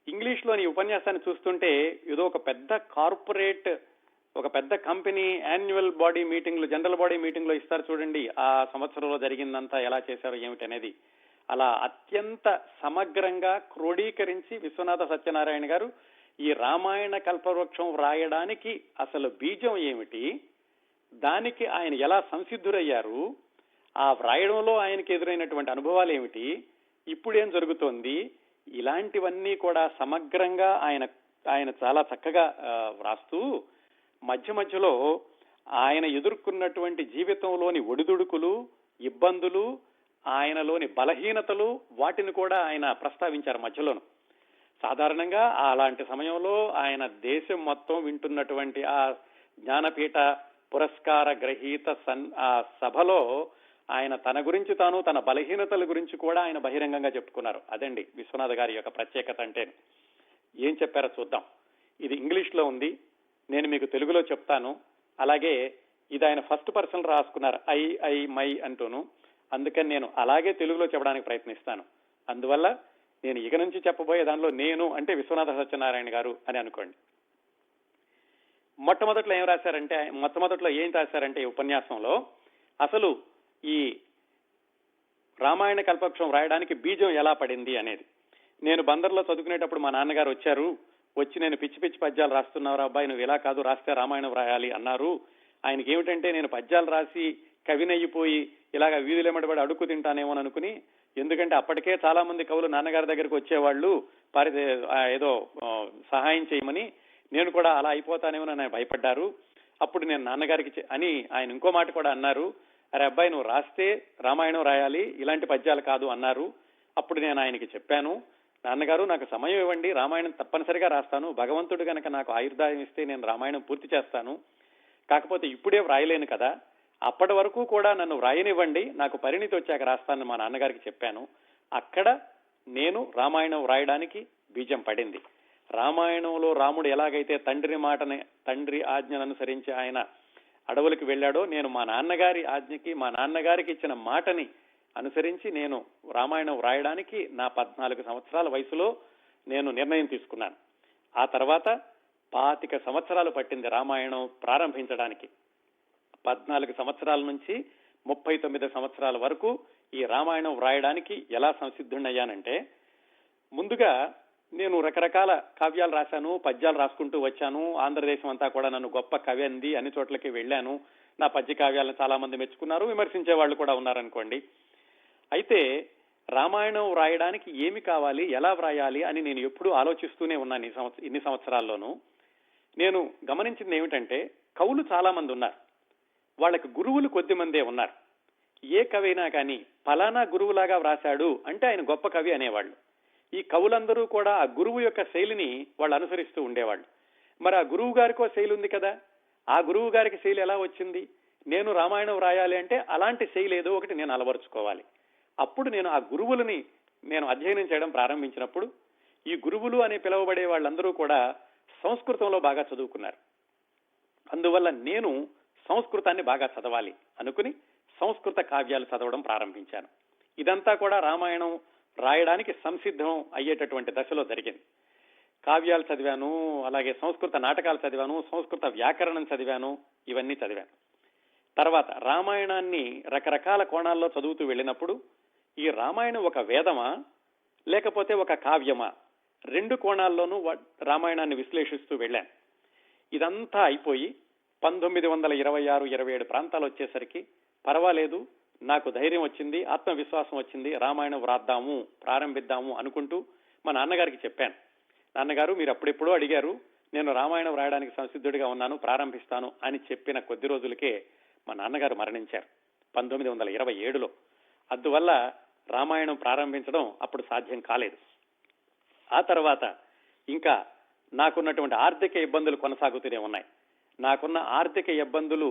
ఇంగ్లీష్ లోని ఉపన్యాసాన్ని చూస్తుంటే ఏదో ఒక పెద్ద కార్పొరేట్, ఒక పెద్ద కంపెనీ యాన్యువల్ బాడీ మీటింగ్లు, జనరల్ బాడీ మీటింగ్ లో ఇస్తారు చూడండి, ఆ సంవత్సరంలో జరిగిందంతా ఎలా చేశారో ఏమిటి అనేది, అలా అత్యంత సమగ్రంగా క్రోడీకరించి విశ్వనాథ సత్యనారాయణ గారు ఈ రామాయణ కల్పవృక్షం వ్రాయడానికి అసలు బీజం ఏమిటి, దానికి ఆయన ఎలా సంసిద్ధురయ్యారు, ఆ వ్రాయడంలో ఆయనకి ఎదురైనటువంటి అనుభవాలు ఏమిటి, ఇప్పుడేం జరుగుతోంది, ఇలాంటివన్నీ కూడా సమగ్రంగా ఆయన చాలా చక్కగా వ్రాస్తూ మధ్య మధ్యలో ఆయన ఎదుర్కొన్నటువంటి జీవితంలోని ఒడిదుడుకులు, ఇబ్బందులు, ఆయనలోని బలహీనతలు, వాటిని కూడా ఆయన ప్రస్తావించారు మధ్యలోను. సాధారణంగా అలాంటి సమయంలో ఆయన దేశం మొత్తం వింటున్నటువంటి ఆ జ్ఞానపీఠ పురస్కార గ్రహీత ఆ సభలో ఆయన తన గురించి తాను, తన బలహీనతల గురించి కూడా ఆయన బహిరంగంగా చెప్పుకున్నారు. అదండి విశ్వనాథ గారి యొక్క ప్రత్యేకత అంటే. ఏం చెప్పారో చూద్దాం. ఇది ఇంగ్లీష్లో ఉంది, నేను మీకు తెలుగులో చెప్తాను. అలాగే ఇది ఆయన ఫస్ట్ పర్సన్ రాసుకున్నారు, ఐ మై అంటూను. అందుకని నేను అలాగే తెలుగులో చెప్పడానికి ప్రయత్నిస్తాను. అందువల్ల నేను ఇక నుంచి చెప్పబోయే దానిలో నేను అంటే విశ్వనాథ సత్యనారాయణ గారు అని అనుకోండి. మొట్టమొదట్లో ఏం రాశారంటే ఈ ఉపన్యాసంలో అసలు ఈ రామాయణ కల్పవృక్షం రాయడానికి బీజం ఎలా పడింది అనేది. నేను బందర్లో చదువుకునేటప్పుడు మా నాన్నగారు వచ్చి నేను పిచ్చి పిచ్చి పద్యాలు రాస్తున్నావు అబ్బాయి, నువ్వు ఇలా కాదు, రాస్తే రామాయణం రాయాలి అన్నారు. ఆయనకి ఏమిటంటే నేను పద్యాలు రాసి కవినయ్యిపోయి ఇలాగ వీధులెమ్మడబడి అడుక్కు తింటానేమో అనుకుని, ఎందుకంటే అప్పటికే చాలా మంది కవులు నాన్నగారి దగ్గరికి వచ్చేవాళ్ళు ఏదో సహాయం చేయమని, నేను కూడా అలా అయిపోతానేమో అని భయపడ్డారు. అప్పుడు నేను నాన్నగారికి అని ఆయన ఇంకో మాట కూడా అన్నారు, అరే అబ్బాయి నువ్వు రాస్తే రామాయణం రాయాలి, ఇలాంటి పద్యాలు కాదు అన్నారు. అప్పుడు నేను ఆయనకి చెప్పాను, నాన్నగారు నాకు సమయం ఇవ్వండి, రామాయణం తప్పనిసరిగా రాస్తాను, భగవంతుడు గనక నాకు ఆయుర్దాయం ఇస్తే నేను రామాయణం పూర్తి చేస్తాను, కాకపోతే ఇప్పుడే వ్రాయలేను కదా, అప్పటి వరకు కూడా నన్ను వ్రాయనివ్వండి, నాకు పరిణితి వచ్చాక రాస్తానని మా నాన్నగారికి చెప్పాను. అక్కడ నేను రామాయణం వ్రాయడానికి బీజం పడింది. రామాయణంలో రాముడు ఎలాగైతే తండ్రి ఆజ్ఞను అనుసరించి ఆయన అడవులకు వెళ్ళాడో, నేను మా నాన్నగారికి ఇచ్చిన మాటని అనుసరించి నేను రామాయణం వ్రాయడానికి నా 14 సంవత్సరాల వయసులో నేను నిర్ణయం తీసుకున్నాను. ఆ తర్వాత 25 సంవత్సరాలు పట్టింది రామాయణం ప్రారంభించడానికి. 14 సంవత్సరాల నుంచి 39 సంవత్సరాల వరకు ఈ రామాయణం వ్రాయడానికి ఎలా సంసిద్ధుడయ్యానంటే, ముందుగా నేను రకరకాల కావ్యాలు రాశాను, పద్యాలు రాసుకుంటూ వచ్చాను. ఆంధ్రదేశం అంతా కూడా నన్ను గొప్ప కవి అంది, అన్ని చోట్లకి వెళ్ళాను. నా పద్య కావ్యాలను చాలా మంది మెచ్చుకున్నారు, విమర్శించే వాళ్ళు కూడా ఉన్నారనుకోండి. అయితే రామాయణం వ్రాయడానికి ఏమి కావాలి, ఎలా వ్రాయాలి అని నేను ఎప్పుడూ ఆలోచిస్తూనే ఉన్నాను. ఇన్ని సంవత్సరాల్లోనూ నేను గమనించింది ఏమిటంటే, కవులు చాలా మంది ఉన్నారు, వాళ్ళకి గురువులు కొద్ది మందే ఉన్నారు. ఏ కవైనా కానీ ఫలానా గురువులాగా వ్రాశాడు అంటే ఆయన గొప్ప కవి అనేవాళ్ళు. ఈ కవులందరూ కూడా ఆ గురువు యొక్క శైలిని వాళ్ళు అనుసరిస్తూ ఉండేవాళ్ళు. మరి ఆ గురువు గారికో శైలి ఉంది కదా, ఆ గురువు గారికి శైలి ఎలా వచ్చింది? నేను రామాయణం వ్రాయాలి అంటే అలాంటి శైలి ఏదో ఒకటి నేను అలవరుచుకోవాలి. అప్పుడు నేను ఆ గురువులని నేను అధ్యయనం చేయడం ప్రారంభించినప్పుడు, ఈ గురువులు అని పిలువబడే వాళ్ళందరూ కూడా సంస్కృతంలో బాగా చదువుకున్నారు. అందువల్ల నేను సంస్కృతాన్ని బాగా చదవాలి అనుకుని సంస్కృత కావ్యాలు చదవడం ప్రారంభించాను. ఇదంతా కూడా రామాయణం రాయడానికి సంసిద్ధం అయ్యేటటువంటి దశలో జరిగింది. కావ్యాలు చదివాను, అలాగే సంస్కృత నాటకాలు చదివాను, సంస్కృత వ్యాకరణం చదివాను, ఇవన్నీ చదివాను. తర్వాత రామాయణాన్ని రకరకాల కోణాల్లో చదువుతూ వెళ్ళినప్పుడు, ఈ రామాయణం ఒక వేదమా లేకపోతే ఒక కావ్యమా, 2 కోణాల్లోనూ రామాయణాన్ని విశ్లేషిస్తూ వెళ్ళాను. ఇదంతా అయిపోయి 1926-27 ప్రాంతాలు వచ్చేసరికి పర్వాలేదు, నాకు ధైర్యం వచ్చింది, ఆత్మవిశ్వాసం వచ్చింది, రామాయణం వ్రాద్దాము, ప్రారంభిద్దాము అనుకుంటూ మా నాన్నగారికి చెప్పాను. నాన్నగారు మీరు అప్పుడెప్పుడో అడిగారు, నేను రామాయణం వ్రాయడానికి సంసిద్ధుడిగా ఉన్నాను, ప్రారంభిస్తాను అని చెప్పిన కొద్ది రోజులకే మా నాన్నగారు మరణించారు 1927లో. అందువల్ల రామాయణం ప్రారంభించడం అప్పుడు సాధ్యం కాలేదు. ఆ తర్వాత ఇంకా నాకున్నటువంటి ఆర్థిక ఇబ్బందులు కొనసాగుతూనే ఉన్నాయి. నాకున్న ఆర్థిక ఇబ్బందులు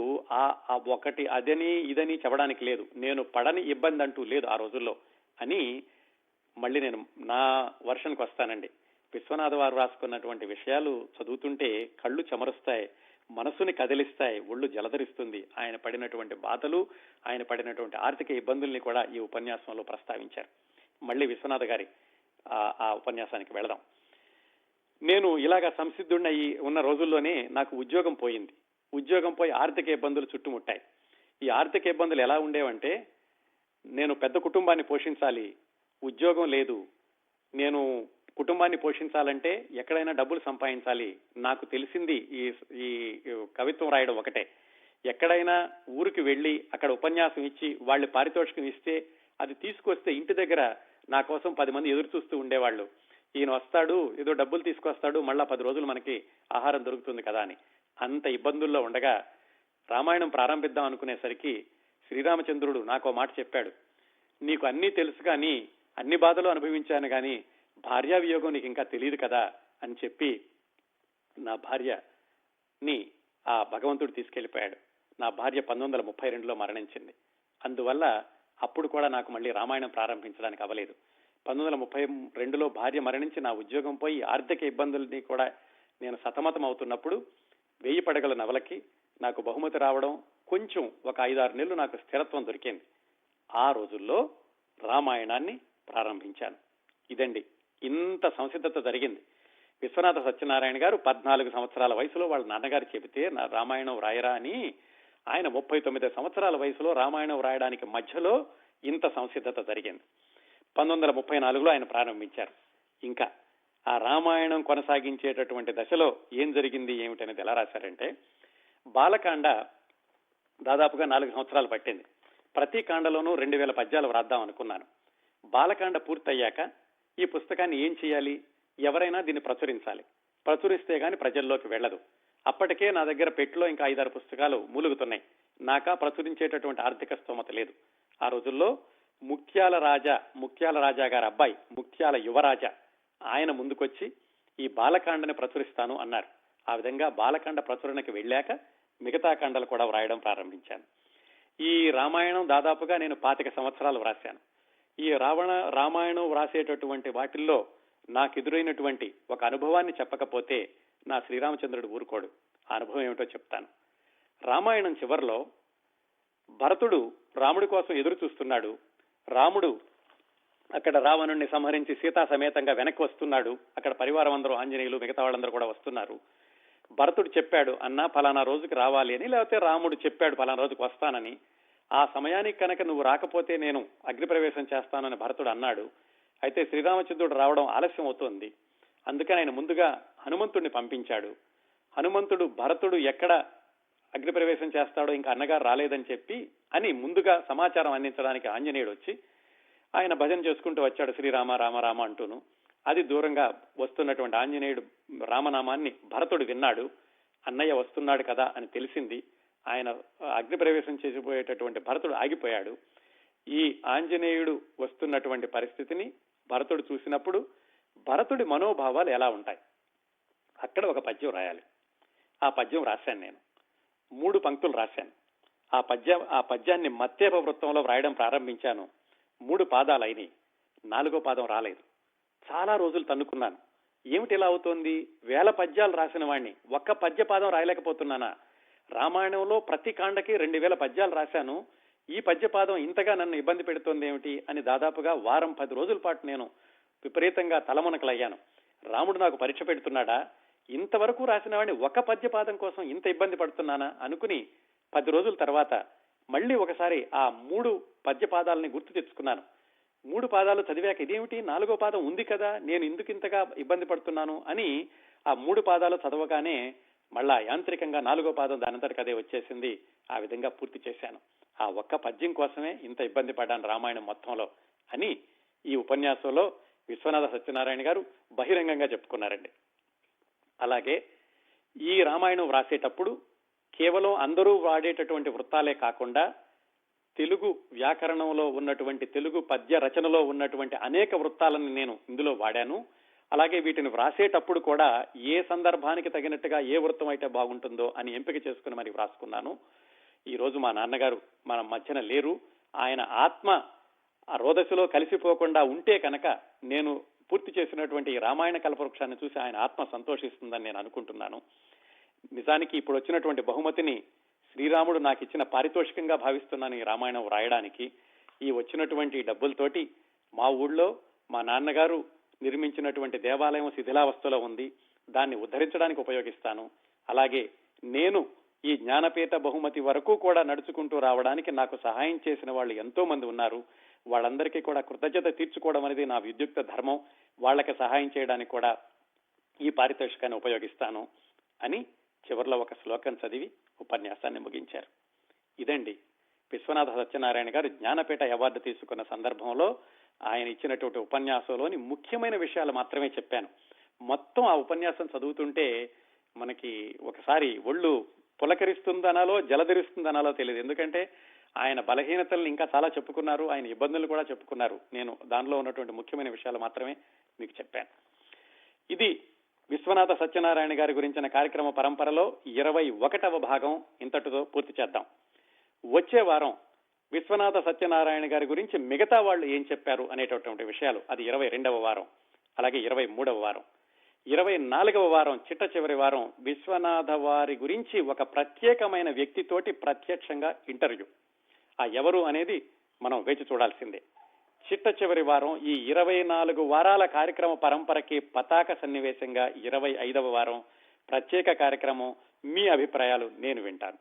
ఒకటి అదని ఇదని చెప్పడానికి లేదు, నేను పడని ఇబ్బంది అంటూ లేదు ఆ రోజుల్లో అని. మళ్ళీ నేను నా వర్షన్కి వస్తానండి. విశ్వనాథ వారు రాసుకున్నటువంటి విషయాలు చదువుతుంటే కళ్ళు చెమరుస్తాయి, మనసుని కదిలిస్తాయి, ఒళ్ళు జలధరిస్తుంది. ఆయన పడినటువంటి బాధలు, ఆయన పడినటువంటి ఆర్థిక ఇబ్బందుల్ని కూడా ఈ ఉపన్యాసంలో ప్రస్తావించారు. మళ్ళీ విశ్వనాథ గారి ఆ ఉపన్యాసానికి వెళదాం. నేను ఇలాగా సంసిద్ధుడినయ్యి ఉన్న రోజుల్లోనే నాకు ఉద్యోగం పోయింది. ఉద్యోగం పోయి ఆర్థిక ఇబ్బందులు చుట్టుముట్టాయి. ఈ ఆర్థిక ఇబ్బందులు ఎలా ఉండేవంటే, నేను పెద్ద కుటుంబాన్ని పోషించాలి, ఉద్యోగం లేదు, నేను కుటుంబాన్ని పోషించాలంటే ఎక్కడైనా డబ్బులు సంపాదించాలి. నాకు తెలిసింది ఈ కవిత్వం రాయడం ఒకటే. ఎక్కడైనా ఊరికి వెళ్ళి అక్కడ ఉపన్యాసం ఇచ్చి వాళ్ళు పారితోషికం ఇస్తే అది తీసుకొస్తే ఇంటి దగ్గర నా కోసం 10 మంది ఎదురు చూస్తూ ఉండేవాళ్ళు. ఈయన వస్తాడు, ఏదో డబ్బులు తీసుకొస్తాడు, మళ్ళా 10 రోజులు మనకి ఆహారం దొరుకుతుంది కదా అని. అంత ఇబ్బందుల్లో ఉండగా రామాయణం ప్రారంభిద్దాం అనుకునేసరికి శ్రీరామచంద్రుడు నాకు మాట చెప్పాడు, నీకు అన్నీ తెలుసు కానీ, అన్ని బాధలు అనుభవించాను కానీ భార్యా వియోగం నీకు ఇంకా తెలియదు కదా అని చెప్పి నా భార్యని ఆ భగవంతుడు తీసుకెళ్లిపోయాడు. నా భార్య 1932లో మరణించింది. అందువల్ల అప్పుడు కూడా నాకు మళ్ళీ రామాయణం ప్రారంభించడానికి అవ్వలేదు. 1932లో భార్య మరణించి నా ఉద్యోగం పోయి ఆర్థిక ఇబ్బందుల్ని కూడా నేను సతమతం అవుతున్నప్పుడు 1000 పడగల నవలకి నాకు బహుమతి రావడం, కొంచెం ఒక 5-6 నెలలు నాకు స్థిరత్వం దొరికింది. ఆ రోజుల్లో రామాయణాన్ని ప్రారంభించాను. ఇదండి, ఇంత సంసిద్ధత జరిగింది. విశ్వనాథ సత్యనారాయణ గారు 14 సంవత్సరాల వయసులో వాళ్ళ నాన్నగారు చెబితే నా రామాయణం రాయరా అని, ఆయన 39 సంవత్సరాల వయసులో రామాయణం రాయడానికి మధ్యలో ఇంత సంసిద్ధత జరిగింది. 1934లో ఆయన ప్రారంభించారు. ఇంకా ఆ రామాయణం కొనసాగించేటటువంటి దశలో ఏం జరిగింది ఏమిటనేది ఎలా రాశారంటే, బాలకాండ దాదాపుగా 4 సంవత్సరాలు పట్టింది. ప్రతి కాండలోనూ 2000 పద్యాలు వ్రాద్దాం అనుకున్నాను. బాలకాండ పూర్తయ్యాక ఈ పుస్తకాన్ని ఏం చేయాలి, ఎవరైనా దీన్ని ప్రచురించాలి, ప్రచురిస్తే గాని ప్రజల్లోకి వెళ్ళదు. అప్పటికే నా దగ్గర పెట్టిలో ఇంకా 5-6 పుస్తకాలు మూలుగుతున్నాయి. నాకా ప్రచురించేటటువంటి ఆర్థిక స్తోమత లేదు. ఆ రోజుల్లో ముత్యాల రాజా గారి అబ్బాయి ముత్యాల యువరాజా ఆయన ముందుకొచ్చి ఈ బాలకాండని ప్రచురిస్తాను అన్నారు. ఆ విధంగా బాలకాండ ప్రచురణకి వెళ్ళాక మిగతా కాండలు కూడా వ్రాయడం ప్రారంభించాను. ఈ రామాయణం దాదాపుగా నేను 25 సంవత్సరాలు వ్రాశాను. ఈ రామాయణం వ్రాసేటటువంటి వాటిల్లో నాకు ఎదురైనటువంటి ఒక అనుభవాన్ని చెప్పకపోతే నా శ్రీరామచంద్రుడు ఊరుకోడు. ఆ అనుభవం ఏమిటో చెప్తాను. రామాయణం చివరిలో భరతుడు రాముడి కోసం ఎదురు చూస్తున్నాడు. రాముడు అక్కడ రావణుణ్ణి సంహరించి సీతా సమేతంగా వెనక్కి వస్తున్నాడు. అక్కడ పరివారం అందరూ, ఆంజనేయులు, మిగతా వాళ్ళందరూ కూడా వస్తున్నారు. భరతుడు చెప్పాడు, అన్నా ఫలానా రోజుకి రావాలి అని, లేకపోతే రాముడు చెప్పాడు ఫలానా రోజుకి వస్తానని. ఆ సమయానికి కనుక నువ్వు రాకపోతే నేను అగ్నిప్రవేశం చేస్తానని భరతుడు అన్నాడు. అయితే శ్రీరామచంద్రుడు రావడం ఆలస్యం అవుతోంది. అందుకని ఆయన ముందుగా హనుమంతుడిని పంపించాడు. హనుమంతుడు భరతుడు ఎక్కడ అగ్నిప్రవేశం చేస్తాడో ఇంకా అన్నగారు రాలేదని చెప్పి అని ముందుగా సమాచారం అందించడానికి ఆంజనేయుడు వచ్చి ఆయన భజన చేసుకుంటూ వచ్చాడు, శ్రీరామ రామ రామ అంటూను. అది దూరంగా వస్తున్నటువంటి ఆంజనేయుడు రామనామాన్ని భరతుడు విన్నాడు. అన్నయ్య వస్తున్నాడు కదా అని తెలిసింది. ఆయన అగ్నిప్రవేశం చేసిపోయేటటువంటి భరతుడు ఆగిపోయాడు. ఈ ఆంజనేయుడు వస్తున్నటువంటి పరిస్థితిని భరతుడు చూసినప్పుడు భరతుడి మనోభావాలు ఎలా ఉంటాయి, అక్కడ ఒక పద్యం రాయాలి. ఆ పద్యం రాశాను నేను. 3 పంక్తులు రాశాను. ఆ పద్యాన్ని మత్తేప వృత్తంలో వ్రాయడం ప్రారంభించాను. 3 పాదాలు అయినాయి. 4వ పాదం రాలేదు. చాలా రోజులు తన్నుకున్నాను. ఏమిటి ఇలా అవుతోంది, 1000 పద్యాలు రాసిన వాణ్ణి ఒక్క పద్యపాదం రాయలేకపోతున్నానా? రామాయణంలో ప్రతి కాండకి 2000 పద్యాలు రాశాను. ఈ పద్యపాదం ఇంతగా నన్ను ఇబ్బంది పెడుతోంది ఏమిటి అని దాదాపుగా వారం 10 రోజుల పాటు నేను విపరీతంగా తలమునకలయ్యాను. రాముడు నాకు పరీక్ష పెడుతున్నాడా, ఇంతవరకు రాసిన వాడిని ఒక పద్యపాదం కోసం ఇంత ఇబ్బంది పడుతున్నానా అనుకుని 10 రోజుల తర్వాత మళ్ళీ ఒకసారి ఆ 3 పద్యపాదాలని గుర్తు తెచ్చుకున్నాను. 3 పాదాలు చదివాక ఇదేమిటి, 4వ పాదం ఉంది కదా, నేను ఎందుకు ఇంతగా ఇబ్బంది పడుతున్నాను అని ఆ 3 పాదాలు చదవగానే మళ్ళా యాంత్రికంగా 4వ పాదం దానంతటికి అదే వచ్చేసింది. ఆ విధంగా పూర్తి చేశాను. ఆ ఒక్క పద్యం కోసమే ఇంత ఇబ్బంది పడ్డాను రామాయణం మొత్తంలో అని ఈ ఉపన్యాసంలో విశ్వనాథ సత్యనారాయణ గారు బహిరంగంగా చెప్పుకున్నారండి. అలాగే ఈ రామాయణం వ్రాసేటప్పుడు కేవలం అందరూ వాడేటటువంటి వృత్తాలే కాకుండా తెలుగు వ్యాకరణంలో ఉన్నటువంటి, తెలుగు పద్య రచనలో ఉన్నటువంటి అనేక వృత్తాలను నేను ఇందులో వాడాను. అలాగే వీటిని వ్రాసేటప్పుడు కూడా ఏ సందర్భానికి తగినట్టుగా ఏ వృత్తం అయితే బాగుంటుందో అని ఎంపిక చేసుకుని మరి వ్రాసుకున్నాను. ఈ రోజు మా నాన్నగారు మన మధ్యన లేరు. ఆయన ఆత్మ ఆ రోదశలో కలిసిపోకుండా ఉంటే కనుక నేను పూర్తి చేసినటువంటి ఈ రామాయణ కల్పవృక్షాన్ని చూసి ఆయన ఆత్మ సంతోషిస్తుందని నేను అనుకుంటున్నాను. నిజానికి ఇప్పుడు వచ్చినటువంటి బహుమతిని శ్రీరాముడు నాకు ఇచ్చిన పారితోషికంగా భావిస్తున్నాను ఈ రామాయణం రాయడానికి. ఈ వచ్చినటువంటి డబ్బులతోటి మా ఊళ్ళో మా నాన్నగారు నిర్మించినటువంటి దేవాలయం శిథిలావస్థలో ఉంది, దాన్ని ఉద్ధరించడానికి ఉపయోగిస్తాను. అలాగే నేను ఈ జ్ఞానపీఠ బహుమతి వరకు కూడా నడుచుకుంటూ రావడానికి నాకు సహాయం చేసిన వాళ్ళు ఎంతో మంది ఉన్నారు. వాళ్ళందరికీ కూడా కృతజ్ఞత తీర్చుకోవడం అనేది నా విద్యుక్త ధర్మం. వాళ్ళకి సహాయం చేయడానికి కూడా ఈ పారితోషికాన్ని ఉపయోగిస్తాను అని చివరిలో ఒక శ్లోకం చదివి ఉపన్యాసాన్ని ముగించారు. ఇదండి విశ్వనాథ సత్యనారాయణ గారు జ్ఞానపీఠ అవార్డు తీసుకున్న సందర్భంలో ఆయన ఇచ్చినటువంటి ఉపన్యాసంలోని ముఖ్యమైన విషయాలు మాత్రమే చెప్పాను. మొత్తం ఆ ఉపన్యాసం చదువుతుంటే మనకి ఒకసారి ఒళ్ళు పులకరిస్తుందనాలో జలధరిస్తుందనాలో తెలియదు. ఎందుకంటే ఆయన బలహీనతలను ఇంకా చాలా చెప్పుకున్నారు, ఆయన ఇబ్బందులు కూడా చెప్పుకున్నారు. నేను దానిలో ఉన్నటువంటి ముఖ్యమైన విషయాలు మాత్రమే మీకు చెప్పాను. ఇది విశ్వనాథ సత్యనారాయణ గారి గురించిన కార్యక్రమ పరంపరలో 21వ భాగం ఇంతటితో పూర్తి చేద్దాం. వచ్చే వారం విశ్వనాథ సత్యనారాయణ గారి గురించి మిగతా వాళ్ళు ఏం చెప్పారు అనేటటువంటి విషయాలు. అది 22వ వారం. అలాగే 23వ వారం. 24వ వారం చిట్ట చివరి వారం విశ్వనాథ వారి గురించి ఒక ప్రత్యేకమైన వ్యక్తితోటి ప్రత్యక్షంగా ఇంటర్వ్యూ. ఆ ఎవరు అనేది మనం వేచి చూడాల్సిందే. చిట్ట చివరి వారం ఈ 24 వారాల కార్యక్రమ పరంపరకి పతాక సన్నివేశంగా 25వ వారం ప్రత్యేక కార్యక్రమం. మీ అభిప్రాయాలు నేను వింటాను.